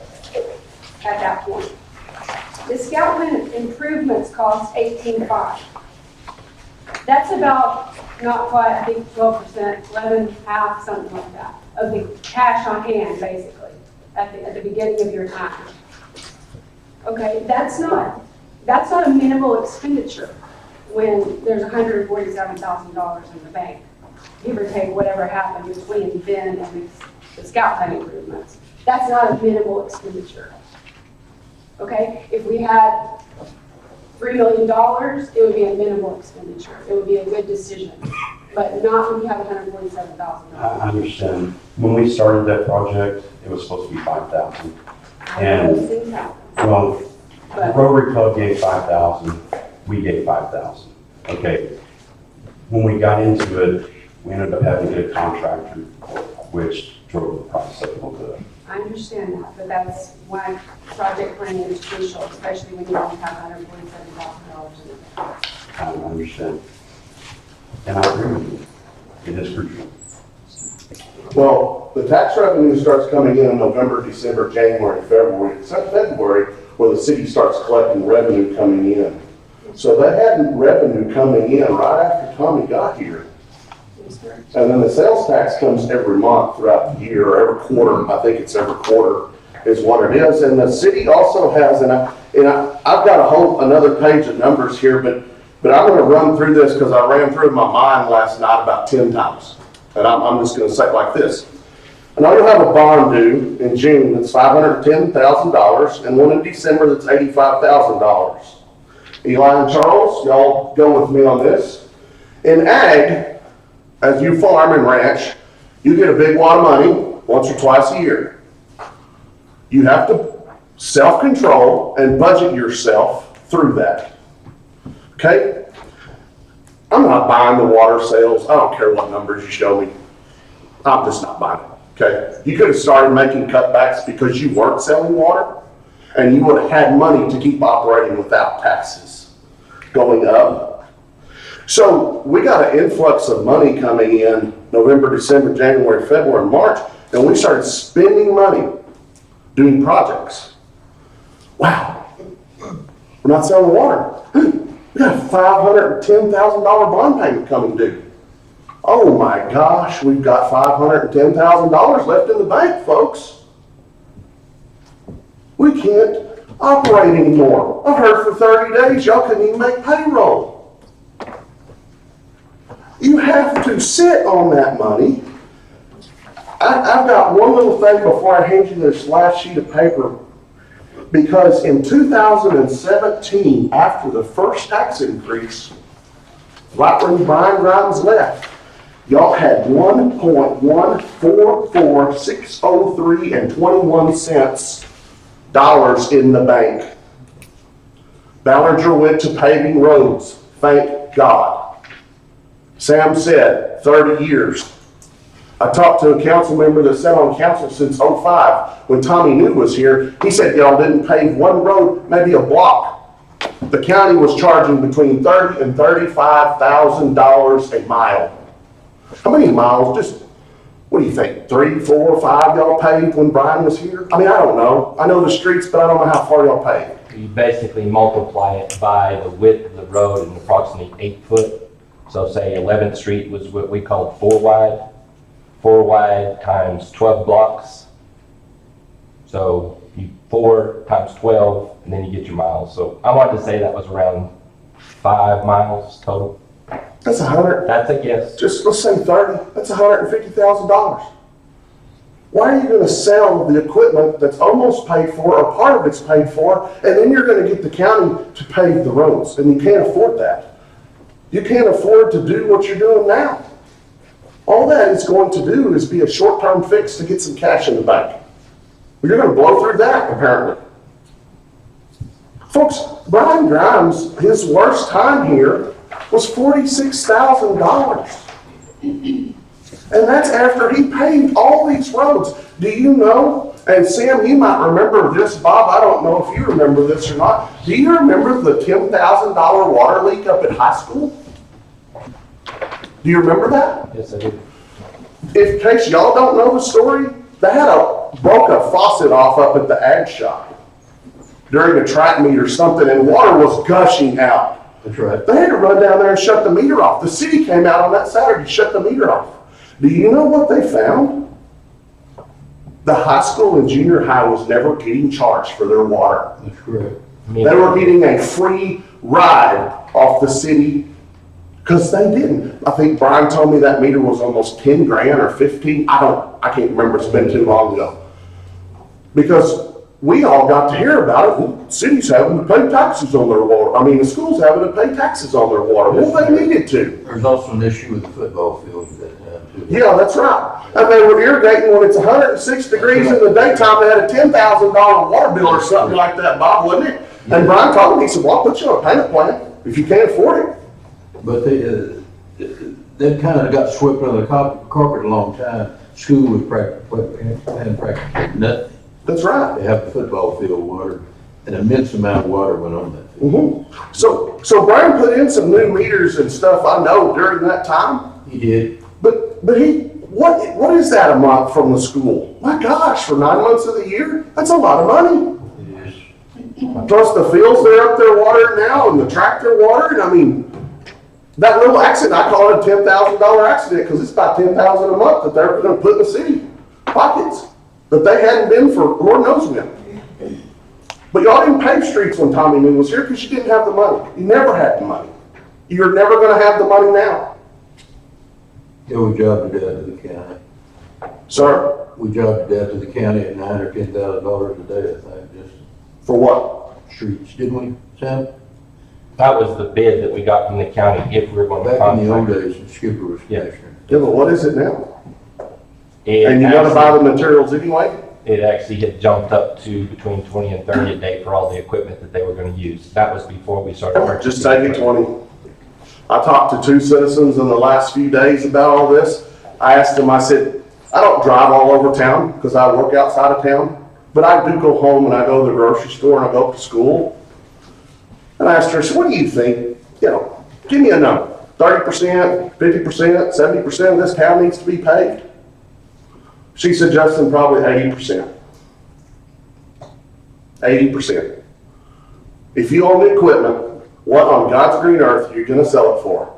at that point. The scout improvements cost $18,500. That's about, not quite, I think 12%, 11.5, something like that, of the cash on hand, basically, at the beginning of your time. Okay, that's not a minimal expenditure when there's $147,000 in the bank, give or take whatever happened between then and the scout plan improvements. That's not a minimal expenditure. Okay, if we had $3 million, it would be a minimal expenditure. It would be a good decision, but not when you have $147,000. I understand. When we started that project, it was supposed to be 5,000. And, Those things happen. well, the But Rotary Club gave 5,000, we gave 5,000. Okay. When we got into it, we ended up having to get a contractor, which drove the price up a little bit. I understand that, but that's why project planning is crucial, especially when you don't have $147,000 in it. I understand. And I agree with you. It is crucial. Well, the tax revenue starts coming in November, December, January, February. It's February where the city starts collecting revenue coming in. So they had revenue coming in right after Tommy got here. And then the sales tax comes every month throughout the year, or every quarter. I think it's every quarter is what it is. And the city also has, I've got another page of numbers here, but I'm going to run through this because I ran through my mind last night about 10 times. And I'm just going to say it like this. I know you'll have a bond due in June that's $510,000 and one in December that's $85,000. Eli and Charles, y'all go with me on this. In ag, as you farm and ranch, you get a big wad of money once or twice a year. You have to self-control and budget yourself through that. Okay? I'm not buying the water sales. I don't care what numbers you show me. I'm just not buying it. Okay? You could have started making cutbacks because you weren't selling water, and you would have had money to keep operating without taxes going up. So we got an influx of money coming in November, December, January, February, March, and we started spending money doing projects. Wow. We're not selling water. We got a $510,000 bond payment coming due. Oh my gosh, we've got $510,000 left in the bank, folks. We can't operate anymore. I've heard for 30 days y'all couldn't even make payroll. You have to sit on that money. I've got one little thing before I hand you this last sheet of paper. Because in 2017, after the first tax increase, right when Brian Grimes left, y'all had $1.144603.21 in the bank. Ballinger went to paving roads, thank God. Sam said 30 years. I talked to a council member that sat on council since '05. When Tommy New was here, he said y'all didn't pave one road, maybe a block. The county was charging between $30,000 and $35,000 a mile. How many miles? Just, what do you think, 3, 4, 5 y'all paved when Brian was here? I mean, I don't know. I know the streets, but I don't know how far y'all paved. You basically multiply it by the width of the road and approximately 8 foot. So say 11th Street was what we called 4 wide. 4 wide times 12 blocks. So you 4 times 12, and then you get your miles. So I wanted to say that was around 5 miles total. That's 100. That's a guess. Just let's say 30. That's $150,000. Why are you going to sell the equipment that's almost paid for, or part of it's paid for, and then you're going to get the county to pave the roads? And you can't afford that. You can't afford to do what you're doing now. All that is going to do is be a short-term fix to get some cash in the bank. Well, you're going to blow through that, apparently. Folks, Brian Grimes, his worst time here was $46,000. And that's after he paved all these roads. Do you know, and Sam, you might remember this, Bob, I don't know if you remember this or not. Do you remember the $10,000 water leak up at high school? Do you remember that? Yes, I do. In case y'all don't know the story, they broke a faucet off up at the ag shop during a track meet or something, and water was gushing out. That's right. They had to run down there and shut the meter off. The city came out on that Saturday to shut the meter off. Do you know what they found? The high school and junior high was never getting charged for their water. That's correct. They were getting a free ride off the city because they didn't. I think Brian told me that meter was almost 10 grand or 15. I can't remember. It's been too long ago. Because we all got to hear about it. Well, cities having to pay taxes on their water. I mean, the schools having to pay taxes on their water. Well, they needed to. There's also an issue with the football field at that time too. Yeah, that's right. And they were irrigating when it's 106 degrees in the daytime. They had a $10,000 water bill or something like that, Bob, wasn't it? And Brian told me, he said, well, I'll put you on a payment plan if you can't afford it. But they kind of got swept under the carpet a long time. school was practically, had practically nothing. That's right. They have the football field water, an immense amount of water went on that field. So Brian put in some new meters and stuff, I know, during that time. He did. But what is that a month from the school? My gosh, for 9 months of the year, that's a lot of money. It is. Plus the fields they're up there watering now and the track they're watering, I mean, that little accident, I call it a $10,000 accident because it's about $10,000 a month that they're gonna put in the city pockets that they hadn't been for Lord knows when. But y'all didn't pave streets when Tommy Moon was here because you didn't have the money. You never had the money. You're never gonna have the money now. Yeah, we jobbed it out to the county. Sir, We jobbed it out to the county at $9,000 or $10,000 a day, I think, just for what? streets, didn't we, Sam? That was the bid that we got from the county if we were going to Back in the old contract. days, when Skipper was Yeah. commissioner. Yeah, but what is it now? It And you gotta buy actually- the materials anyway? It actually had jumped up to between 20 and 30 a day for all the equipment that they were going to use. That was before we started purchasing. Just take it 20. I talked to 2 citizens in the last few days about all this. I asked them, I said, I don't drive all over town because I work outside of town, but I do go home and I go to the grocery store and I go to school. And I asked her, so what do you think? You know, give me a number. 30%, 50%, 70% of this town needs to be paved. She suggested probably 80%. 80%. If you own the equipment, what on God's green earth are you gonna sell it for?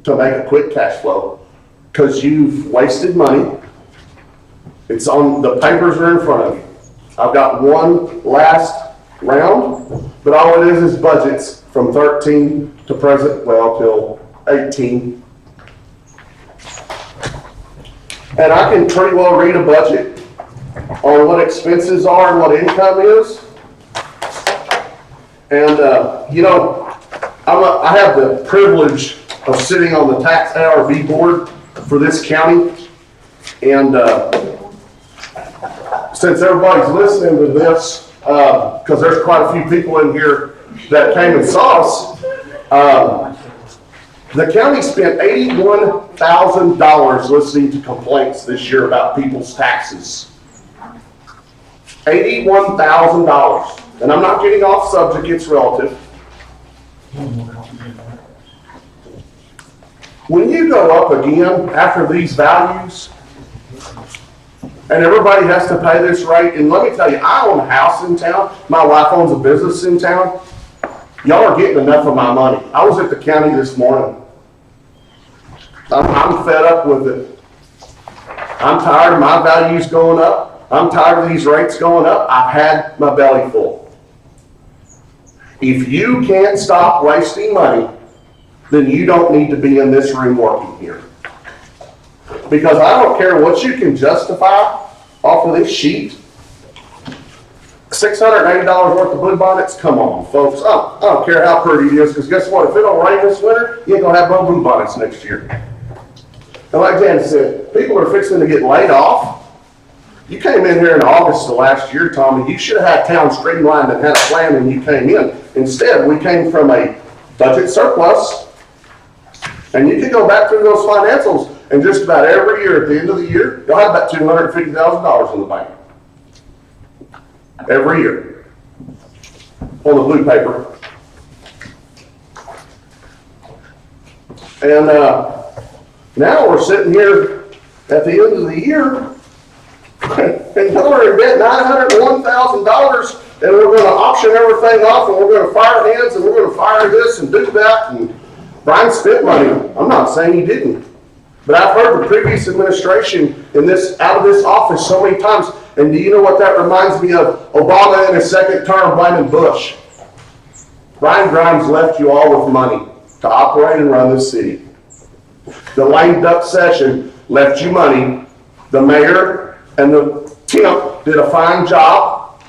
To make a quick cash flow? Because you've wasted money. It's on, the papers are in front of you. I've got one last round, but all it is budgets from 13 to present, well, till 18. And I can pretty well read a budget on what expenses are and what income is. And, you know, I have the privilege of sitting on the tax ARV board for this county. And since everybody's listening to this, because there's quite a few people in here that came and saw us, the county spent $81,000 listening to complaints this year about people's taxes. $81,000. And I'm not getting off subject, it's relative. When you go up again after these values, and everybody has to pay this rate, and let me tell you, I own a house in town, my wife owns a business in town, y'all are getting enough of my money. I was at the county this morning. I'm fed up with it. I'm tired of my values going up. I'm tired of these rates going up. I've had my belly full. If you can't stop wasting money, then you don't need to be in this room working here. Because I don't care what you can justify off of this sheet. $680 worth of blue bonnets, come on, folks. I don't care how pretty it is, because guess what? If it don't rain this winter, you ain't gonna have no blue bonnets next year. And like Dan said, people are fixing to get laid off. You came in here in August of last year, Tommy. You should have had town streamlined and had a plan when you came in. Instead, we came from a budget surplus. And you can go back through those financials, and just about every year, at the end of the year, you'll have about $250,000 in the bank. Every year. On the blue paper. And now we're sitting here at the end of the year, and y'all are in debt $901,000, and we're gonna auction everything off, and we're gonna fire hands, and we're gonna fire this and do that, and Brian spent money. I'm not saying he didn't. But I've heard the previous administration out of this office so many times, and do you know what that reminds me of? Obama in his second term blaming Bush. Brian Grimes left you all with money to operate and run this city. The lame duck session left you money. The mayor and the temp did a fine job.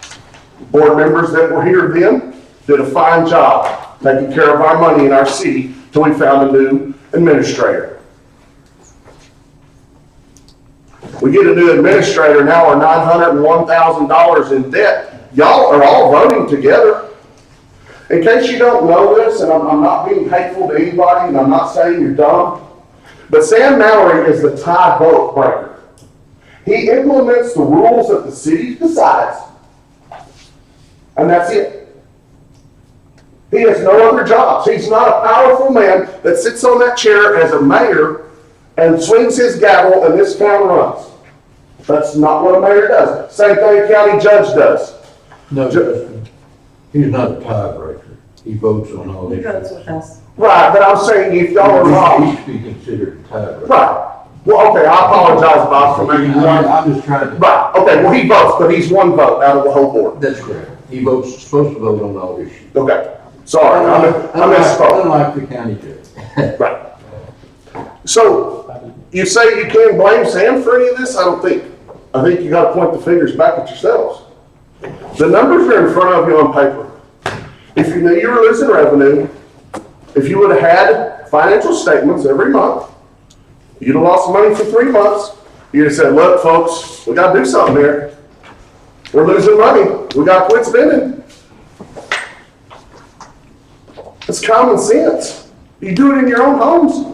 Board members that were here then did a fine job taking care of our money in our city till we found a new administrator. We get a new administrator, now we're $901,000 in debt. Y'all are all voting together. In case you don't know this, and I'm not being hateful to anybody, and I'm not saying you're dumb, but Sam Mallory is the tie vote breaker. He implements the rules that the city decides. And that's it. He has no other jobs. He's not a powerful man that sits on that chair as a mayor and swings his gavel and this town runs. That's not what a mayor does. Same thing a county judge does. No, Justin, he's not a tiebreaker. He votes on all He issues. votes with us. Right, but I'm saying if y'all are He wrong. should be considered a tiebreaker. Right. Well, okay, I apologize, Bob, for making you wrong. I'm just trying to. Right, okay, well, he votes, but he's one vote out of the whole board. That's correct. He votes, supposed to vote on all issues. Okay, sorry, I misspoke. Unlike the county judge. Right. So, you say you can't blame Sam for any of this? I don't think. I think you gotta point the fingers back at yourselves. The numbers are in front of you on paper. If you knew you were losing revenue, if you would have had financial statements every month, you'd have lost money for 3 months, you'd have said, look, folks, we gotta do something here. We're losing money. We gotta quit spending. It's common sense. You do it in your own homes.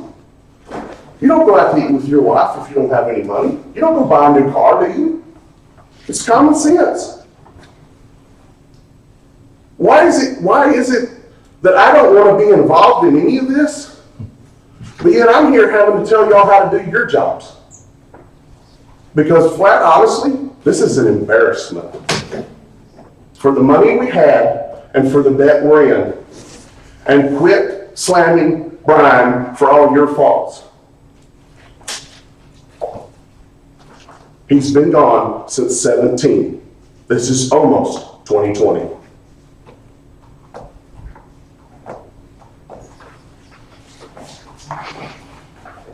You don't go out to eat with your wife if you don't have any money. You don't go buy a new car, do you? It's common sense. Why is it that I don't want to be involved in any of this, but yet I'm here having to tell y'all how to do your jobs? Because flat honestly, this is an embarrassment for the money we had and for the debt we're in. And quit slamming Brian for all your faults. He's been gone since 17. This is almost 2020.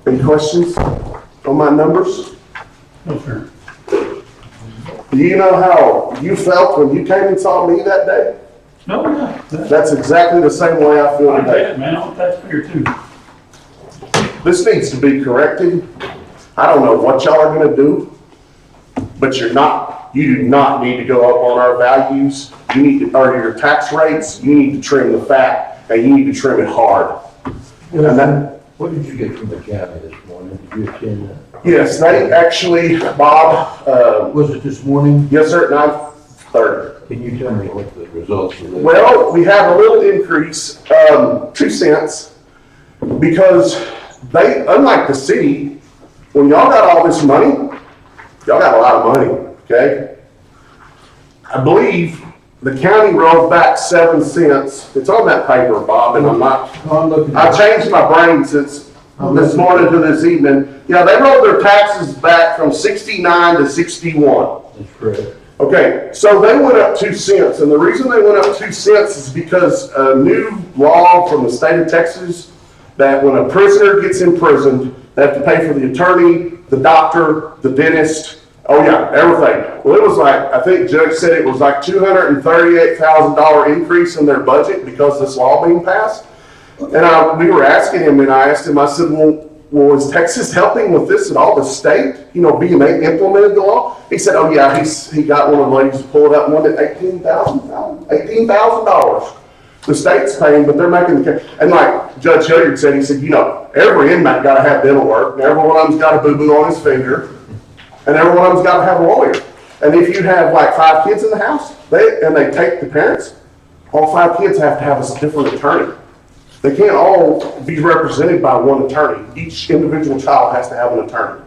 Any questions on my numbers? No, sir. Do you know how you felt when you came and saw me that day? No, yeah. That's exactly the same way I feel I get today. it, man. I'm a taxpayer too. This needs to be corrected. I don't know what y'all are gonna do, but you do not need to go up on our values. You need to, or your tax rates, you need to trim the fat, and you need to trim it hard. And that, What did you get from the county this morning? Did you attend that? yes, they actually, Bob, Was it this morning? yes, sir, at 9:30. Can you tell me what the results were? Well, we have a little increase, 2 cents, because they, unlike the city, when y'all got all this money, y'all got a lot of money, okay? I believe the county rolled back 7 cents. It's on that paper, Bob, and I'm not, No, I'm looking. I changed my brain since this morning to this evening. Yeah, they rolled their taxes back from 69 to 61. That's correct. Okay, so they went up 2 cents, and the reason they went up 2 cents is because a new law from the state of Texas, that when a prisoner gets imprisoned, they have to pay for the attorney, the doctor, the dentist, oh yeah, everything. Well, it was like, I think Judge said it was like $238,000 increase in their budget because this law being passed. And we were asking him, and I asked him, I said, well, is Texas helping with this at all, the state, being they implemented the law? He said, oh yeah, he got one of the ladies to pull it up, one at $18,000. The state's paying, but they're making the, and like Judge Hilliard said, he said, every inmate gotta have dental work, and every one of them's got a boo-boo on his finger, and every one of them's gotta have a lawyer. And if you have like 5 kids in the house, they take the parents, all 5 kids have to have a different attorney. They can't all be represented by one attorney. Each individual child has to have an attorney.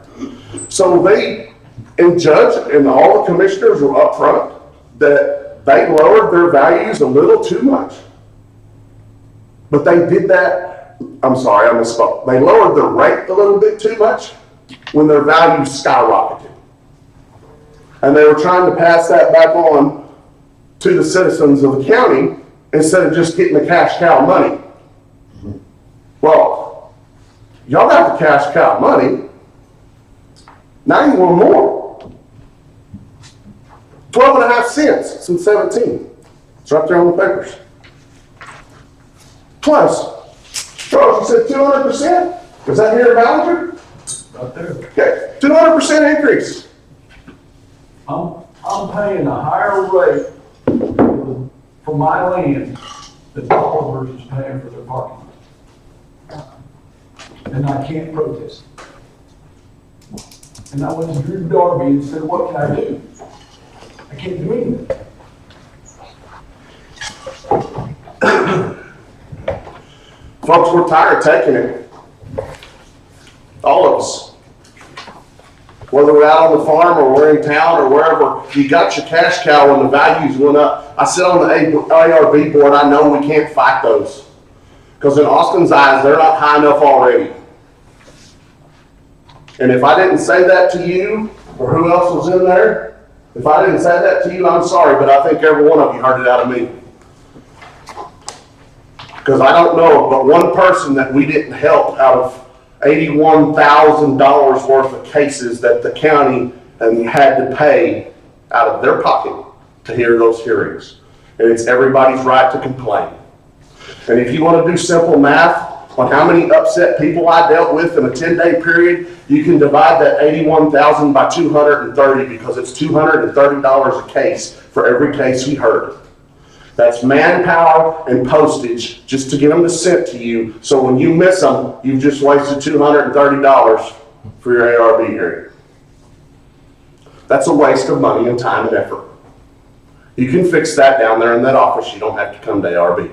So Judge and all the commissioners were upfront that they lowered their values a little too much. But they did that, I'm sorry, I misspoke. They lowered their rate a little bit too much when their values skyrocketed. And they were trying to pass that back on to the citizens of the county instead of just getting the cash cow money. Well, y'all got the cash cow money. Now you want more. 12.5 cents since 17. It's right there on the papers. Plus, Charles, you said 200%? Was that here in Ballinger? Right there. Okay, 200% increase. I'm paying a higher rate for my land than Ballinger is paying for their parking lot. And I can't protest. and I went to Drew Darby and said, what can I do? I can't do anything. Folks, we're tired of taking it. All of us. Whether we're out on the farm or we're in town or wherever, you got your cash cow when the values went up. I sit on the ARB board, I know we can't fight those. Because in Austin's eyes, they're not high enough already. And if I didn't say that to you, or who else was in there, if I didn't say that to you, I'm sorry, but I think every one of you heard it out of me. Because I don't know but one person that we didn't help out of $81,000 worth of cases that the county had to pay out of their pocket to hear those hearings. And it's everybody's right to complain. And if you want to do simple math on how many upset people I dealt with in a 10-day period, you can divide that 81,000 by 230 because it's $230 a case for every case we heard. That's manpower and postage just to get them to sent to you. So when you miss them, you've just wasted $230 for your ARB hearing. That's a waste of money and time and effort. You can fix that down there in that office. You don't have to come to ARB.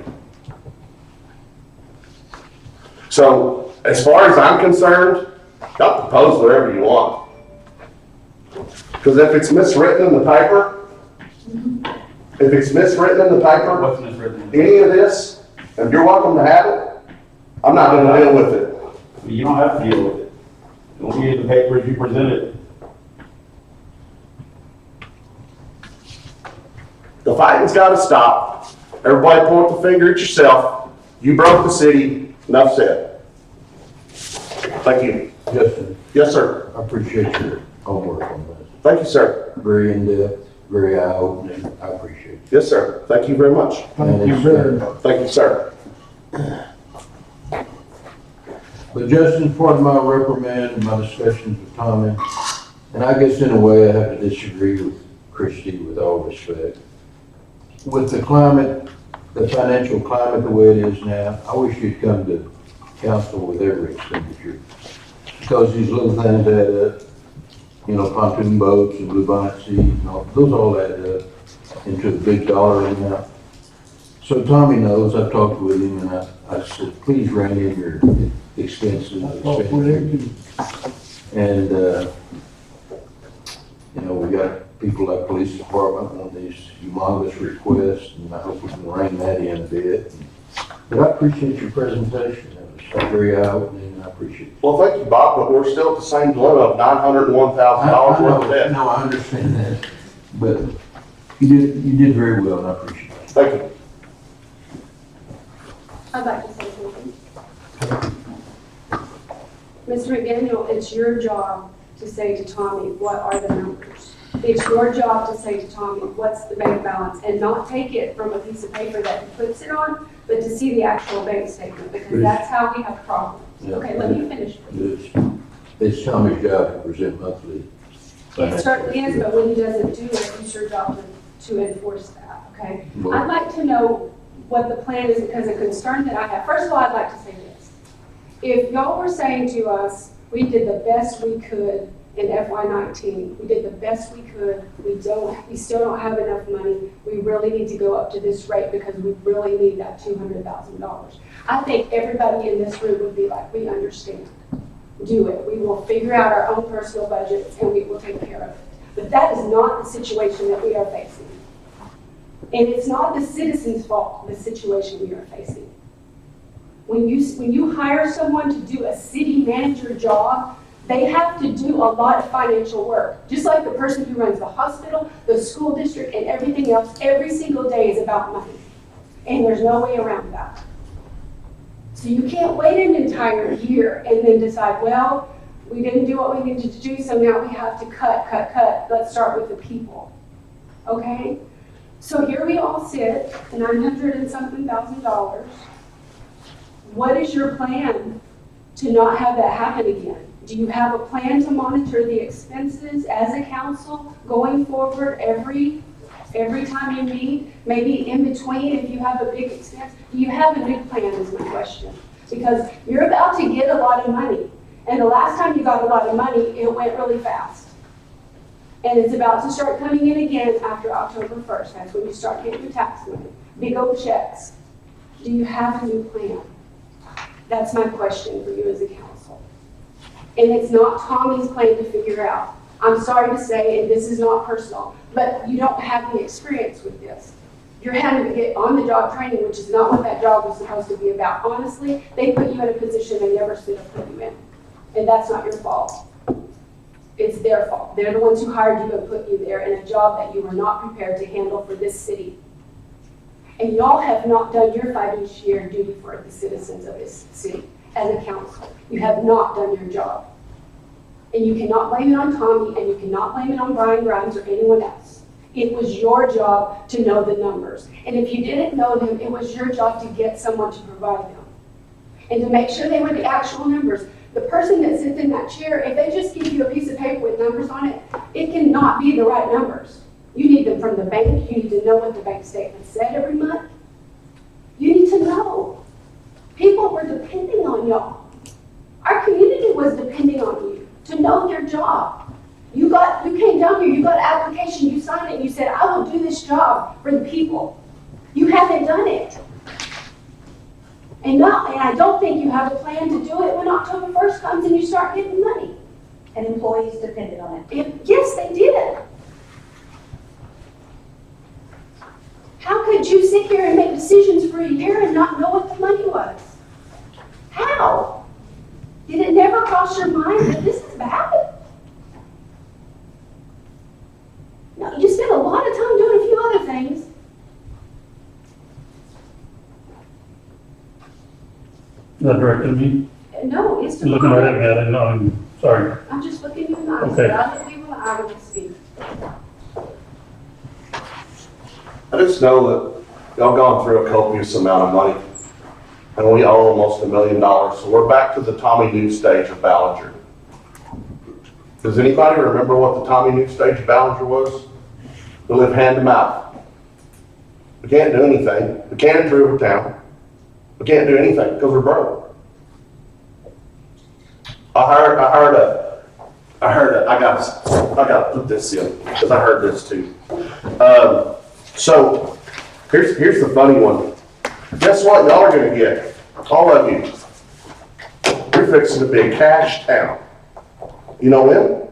So as far as I'm concerned, y'all propose whatever you want. Because if it's miswritten in the paper, any of this, and you're welcome to have it, I'm not going to deal with it. You don't have to deal with it. Don't be in the paper if you present it. The fighting's got to stop. Everybody point the finger at yourself. You broke the city. Enough said. Thank you. Justin, Yes, sir. I appreciate your homework on this. Thank you, sir. Very in-depth, very eye-opening. I appreciate it. Yes, sir. Thank you very much. Thank you very much. Thank you, sir. But Justin, part of my reprimand and my discussions with Tommy, and I guess in a way I have to disagree with Christie with all respect. With the climate, the financial climate the way it is now, I wish you'd come to council with every expenditure. Because these little things add up, you know, pontoon boats and blue bonnet seeds and all, those all add up into a big dollar amount. So Tommy knows, I've talked with him and I said, please rein in your expenses. And, you know, we got people like police department on these humongous requests, and I hope we can rein that in a bit. But I appreciate your presentation. It was very eye-opening, and I appreciate it. Well, thank you, Bob, but we're still at the same dilemma of $901,000 worth of debt. No, I understand that, but you did very well, and I appreciate it. Thank you. I'd like to say something. Mr. McDaniel, it's your job to say to Tommy, what are the numbers? It's your job to say to Tommy, what's the bank balance? And not take it from a piece of paper that he puts it on, but to see the actual bank statement, because that's how we have problems. Yeah. Okay, let me finish, please. It's Tommy's job to present monthly. It certainly is, but when he doesn't do it, it's your job to enforce that, okay? I'd like to know what the plan is, because a concern that I have, first of all, I'd like to say this. If y'all were saying to us, we did the best we could in FY19, we did the best we could, we still don't have enough money, we really need to go up to this rate because we really need that $200,000. I think everybody in this room would be like, we understand. Do it. We will figure out our own personal budgets and we will take care of it. But that is not the situation that we are facing. And it's not the citizens' fault, the situation we are facing. When you hire someone to do a city manager job, they have to do a lot of financial work. Just like the person who runs the hospital, the school district, and everything else, every single day is about money. And there's no way around that. So you can't wait an entire year and then decide, well, we didn't do what we needed to do, so now we have to cut. Let's start with the people. Okay? So here we all sit, $900 and something thousand. What is your plan to not have that happen again? Do you have a plan to monitor the expenses as a council going forward every time you meet? Maybe in between if you have a big expense? Do you have a new plan is my question. Because you're about to get a lot of money. And the last time you got a lot of money, it went really fast. And it's about to start coming in again after October 1st. That's when you start getting your tax money. Big old checks. Do you have a new plan? That's my question for you as a council. And it's not Tommy's plan to figure out. I'm sorry to say, and this is not personal, but you don't have the experience with this. You're having to get on-the-job training, which is not what that job was supposed to be about. Honestly, they put you in a position they never should have put you in. And that's not your fault. It's their fault. They're the ones who hired you and put you there in a job that you were not prepared to handle for this city. And y'all have not done your fiduciary duty for the citizens of this city as a council. You have not done your job. And you cannot blame it on Tommy, and you cannot blame it on Brian Grimes or anyone else. It was your job to know the numbers. And if you didn't know them, it was your job to get someone to provide them. And to make sure they were the actual numbers. The person that sits in that chair, if they just give you a piece of paper with numbers on it, it cannot be the right numbers. You need them from the bank. You need to know what the bank statement said every month. You need to know. People were depending on y'all. Our community was depending on you to know your job. You came down here, you got an application, you signed it, and you said, I will do this job for the people. You haven't done it. And I don't think you have a plan to do it when October 1st comes and you start getting money. And employees depended on it. Yes, they did. How could you sit here and make decisions for a year and not know what the money was? How? Did it never cross your mind that this is bad? No, you spent a lot of time doing a few other things. Is that directed at me? No, it's to Looking right at me, I didn't know, I'm sorry. I'm just looking you in the eyes. Okay. I will speak. I just know that y'all gone through a copious amount of money, and we owe almost $1 million. So we're back to the Tommy New stage of Ballinger. Does anybody remember what the Tommy New stage of Ballinger was? We live hand to mouth. We can't do anything. We can't improve our town. We can't do anything because we're broke. I gotta put this in because I heard this too. So here's the funny one. Guess what y'all are gonna get? All of you. You're fixing to be a cash town. You know when?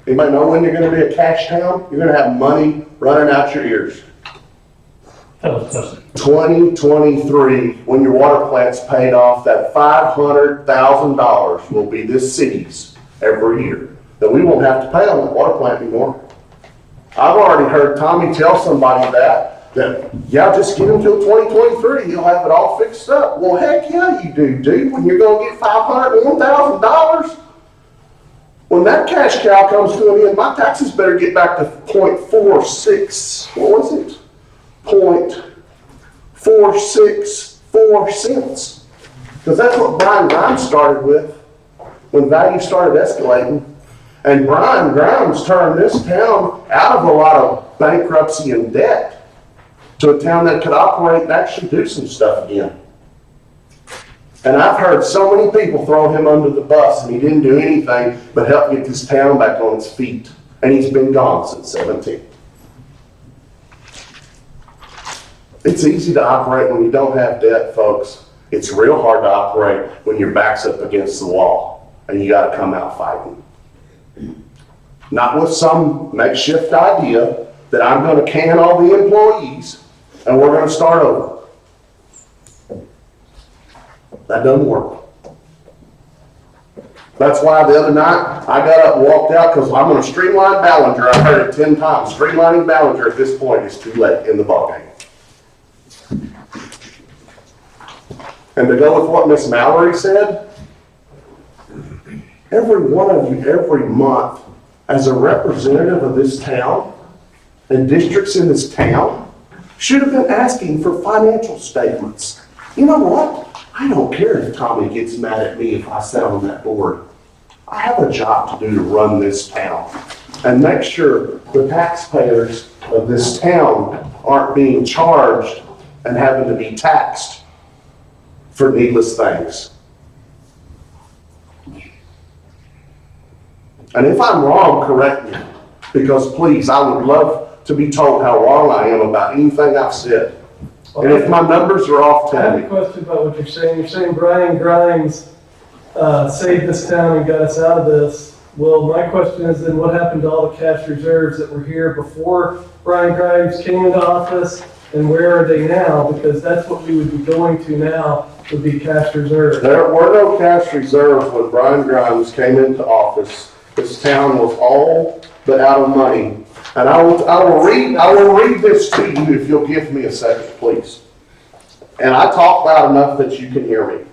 Anybody know when you're gonna be a cash town? You're gonna have money running out your ears. Tell us, Justin. 2023, when your water plant's paid off, that $500,000 will be this city's every year. That we won't have to pay on that water plant anymore. I've already heard Tommy tell somebody that yeah, just give him till 2023, you'll have it all fixed up. Well, heck yeah, you do, dude. When you're gonna get $501,000, when that cash cow comes to an end, my taxes better get back to 0.46. What was it? 0.464 cents. Because that's what Brian Grimes started with when value started escalating. And Brian Grimes turned this town out of a lot of bankruptcy and debt to a town that could operate and actually do some stuff again. And I've heard so many people throw him under the bus, and he didn't do anything but help get this town back on its feet. And he's been gone since 17. It's easy to operate when you don't have debt, folks. It's real hard to operate when your back's up against the wall and you got to come out fighting. Not with some makeshift idea that I'm going to can all the employees and we're going to start over. That doesn't work. That's why the other night I got up and walked out because I'm going to streamline Ballinger. I heard it 10 times. Streamlining Ballinger at this point is too late in the ballgame. And to go with what Miss Mallory said, every one of you every month as a representative of this town and districts in this town should have been asking for financial statements. You know what? I don't care if Tommy gets mad at me if I sit on that board. I have a job to do to run this town and make sure the taxpayers of this town aren't being charged and having to be taxed for needless things. And if I'm wrong, correct me, because please, I would love to be told how wrong I am about anything I've said. And if my numbers are off, I tell have me. a question about what you're saying. You're saying Brian Grimes saved this town and got us out of this. Well, my question is then what happened to all the cash reserves that were here before Brian Grimes came into office? And where are they now? Because that's what we would be going to now, would be cash reserves. There were no cash reserves when Brian Grimes came into office. This town was all but out of money. And I will read this to you if you'll give me a second, please. And I talk loud enough that you can hear me.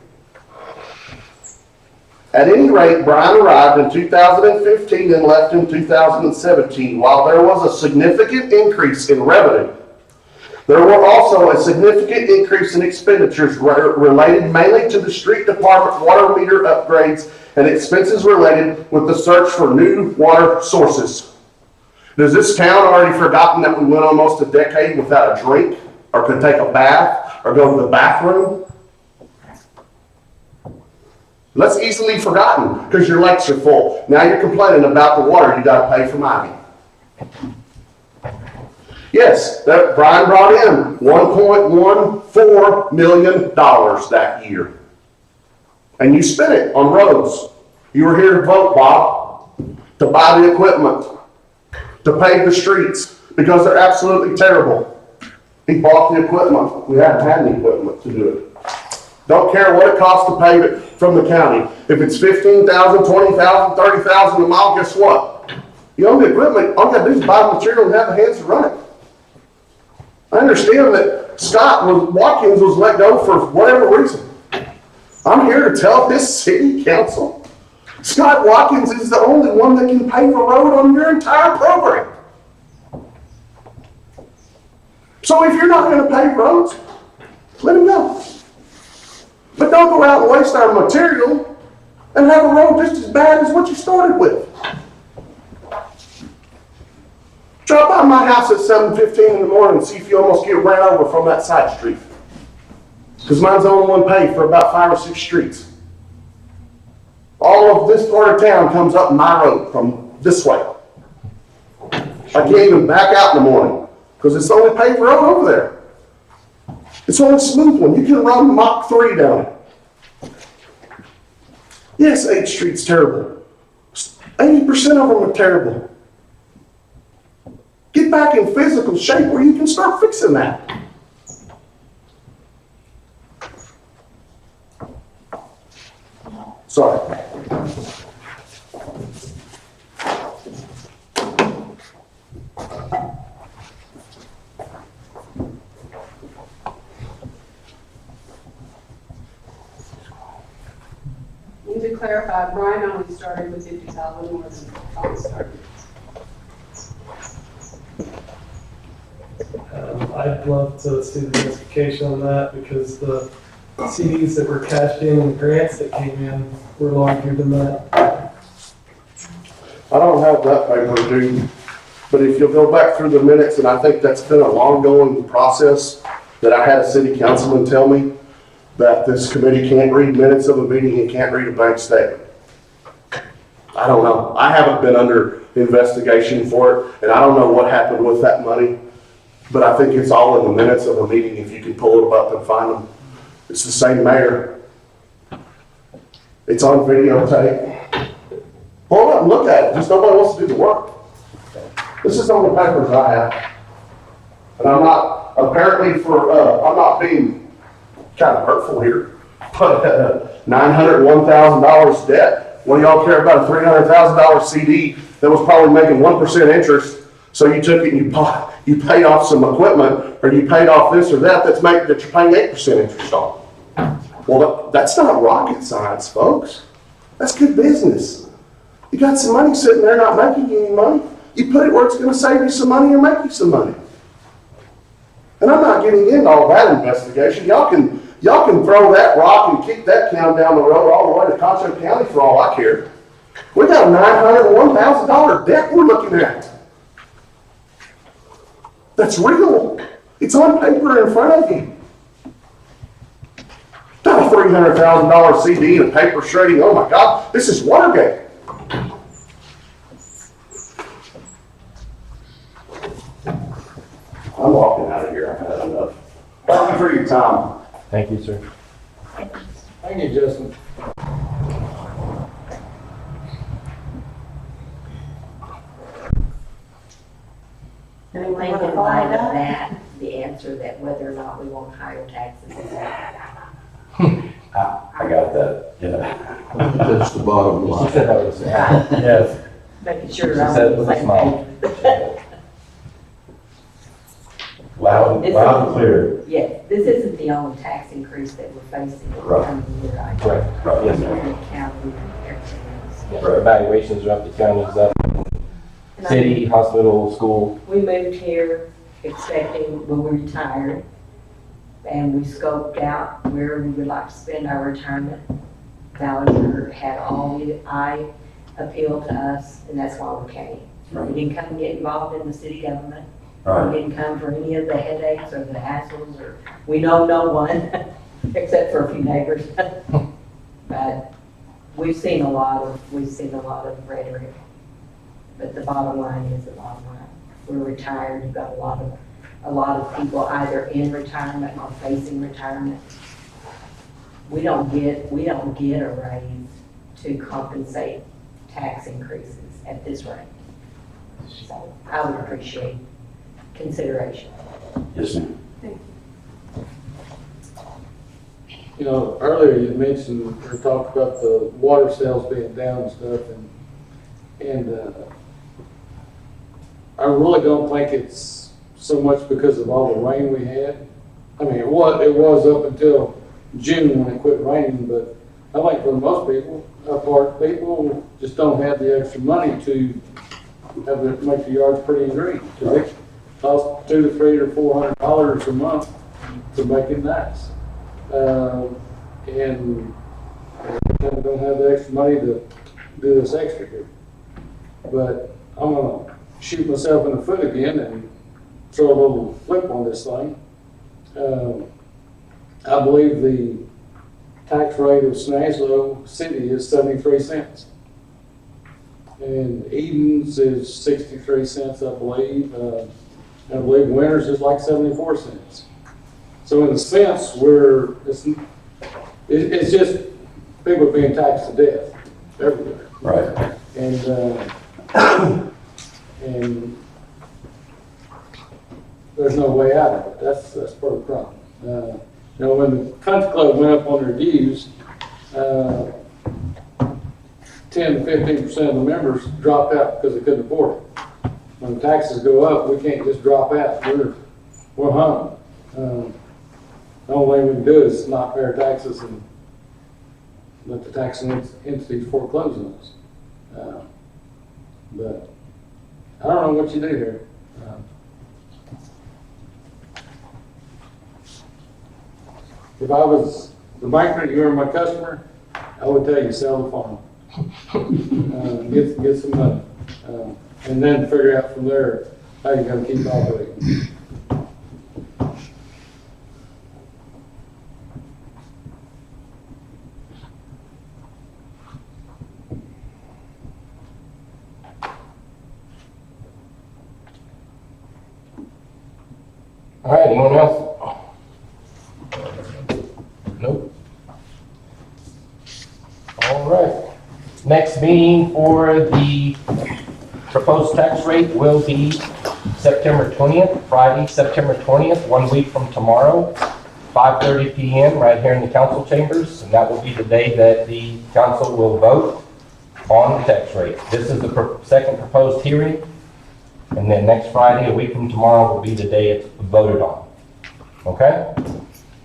At any rate, Brian arrived in 2015 and left in 2017. While there was a significant increase in revenue, there were also a significant increase in expenditures related mainly to the street department water meter upgrades and expenses related with the search for new water sources. Has this town already forgotten that we went almost a decade without a drink, or could take a bath, or go to the bathroom? That's easily forgotten because your lakes are full. Now you're complaining about the water you got to pay from Ivy. Yes, that Brian brought in $1.14 million that year. And you spent it on roads. You were here to vote, Bob, to buy the equipment, to pave the streets, because they're absolutely terrible. He bought the equipment. We haven't had any equipment to do it. Don't care what it costs to pave it from the county. If it's $15,000, $20,000, $30,000 a mile, guess what? You own the equipment, all you gotta do is buy the material and have the hands to run it. I understand that Watkins was let go for whatever reason. I'm here to tell this city council, Scott Watkins is the only one that can pave a road on your entire program. So if you're not gonna pave roads, let him go. But don't go out and waste our material and have a road just as bad as what you started with. Drop by my house at 7:15 in the morning and see if you almost get ran over from that side street. Because mine's the only one paved for about 5 or 6 streets. All of this part of town comes up my road from this way. I can't even back out in the morning because it's the only paved road over there. It's the only smooth one. You can run Mach 3 down it. Yes, 8th Street's terrible. 80% of them are terrible. Get back in physical shape where you can start fixing that. Sorry. And to clarify, Brian only started with 50,000 more than Tom started. I'd love to see the justification on that because the CDs that were cashed in and grants that came in were larger than that. I don't have that paper, dude. But if you'll go back through the minutes, and I think that's been a long-going process, that I had a city councilman tell me that this committee can't read minutes of a meeting and can't read a bank statement. I don't know. I haven't been under investigation for it, and I don't know what happened with that money. But I think it's all in the minutes of a meeting if you can pull it up and find them. It's the same mayor. It's on videotape. Pull it up and look at it. Just nobody wants to do the work. This is on the papers I have. And I'm not, apparently I'm not being kind of hurtful here, but $901,000 debt. What do y'all care about a $300,000 CD that was probably making 1% interest? So you took it and you paid off some equipment, or you paid off this or that that you're paying 8% interest on. Well, that's not rocket science, folks. That's good business. You got some money sitting there not making you any money. You put it where it's going to save you some money or make you some money. And I'm not getting into all that investigation. Y'all can throw that rock and kick that can down the road all the way to Concho County for all I care. We got a $901,000 debt we're looking at. That's real. It's on paper in front of you. Not a $300,000 CD and a paper shredding. Oh my God, this is Watergate. Thank you, sir. Thank you, Justin. Anyone Think want to in follow light of that? that, the answer that whether or not we want higher taxes is I got that, yeah. That's the bottom She line. said that was, Right. yes. making She sure said I'm it on the with a same smile. page. Loud and clear. Yeah, this isn't the only tax increase that we're facing in the Right. coming year. I think. Right, yes, ma'am. The county and everything else. Yeah, evaluations are up, the county's up, And I city, hospital, school. We moved here expecting when we retired, and we scoped out where we would like to spend our retirement. Ballinger had all the eye appeal to us, and that's why we came. We didn't come and get involved in the city government. We didn't come for any of the headaches or the hassles, or, we know no one, except for a few neighbors. But we've seen a lot of rhetoric. But the bottom line is the bottom line. We're retired, you've got a lot of people either in retirement or facing retirement. We don't get a raise to compensate tax increases at this rate. So I would appreciate consideration. Yes, ma'am. You know, earlier you mentioned or talked about the water sales being down and stuff, and I really don't think it's so much because of all the rain we had. I mean, it was up until June when it quit raining, but I think for most people just don't have the extra money to make the yards pretty and green. So it costs $200 to $300 to $400 a month to make it nice. And I don't have the extra money to do this extra here. But I'm gonna shoot myself in the foot again and throw a little flip on this thing. I believe the tax rate of Snazlo City is 73 cents. And Eden's is 63 cents, I believe. And I believe Winters is like 74 cents. So in a sense, it's just people being taxed to death everywhere. Right. And there's no way out of it. That's part of the problem. You know, when the country club went up on their dues, 10 to 15% of the members dropped out because they couldn't afford it. When taxes go up, we can't just drop out. We're hung. The only way we can do is not pay our taxes and let the taxing entities foreclose on us. But I don't know what you do here. If I was the banker and you were my customer, I would tell you, sell the farm. Get some money. And then figure out from there how you're gonna keep operating. All right, anyone else? Nope. All right. Next meeting for the proposed tax rate will be September 20th, Friday, September 20th, 1 week from tomorrow, 5:30 PM, right here in the council chambers. And that will be the day that the council will vote on the tax rate. This is the second proposed hearing. And then next Friday, a week from tomorrow, will be the day it's voted on. Okay?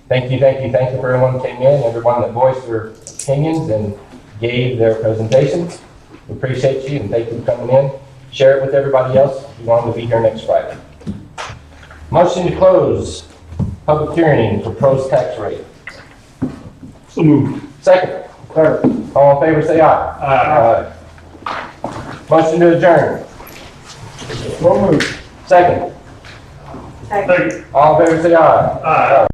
Thank you for everyone who came in, everyone that voiced their opinions and gave their presentations. We appreciate you and thank you for coming in. Share it with everybody else if you want them to be here next Friday. Motion to close public hearing for proposed tax rate. So moved. Second. Third. All in favor, say aye. Aye. Motion to adjourn. So moved. Second. Thank you. All in favor, say aye. Aye.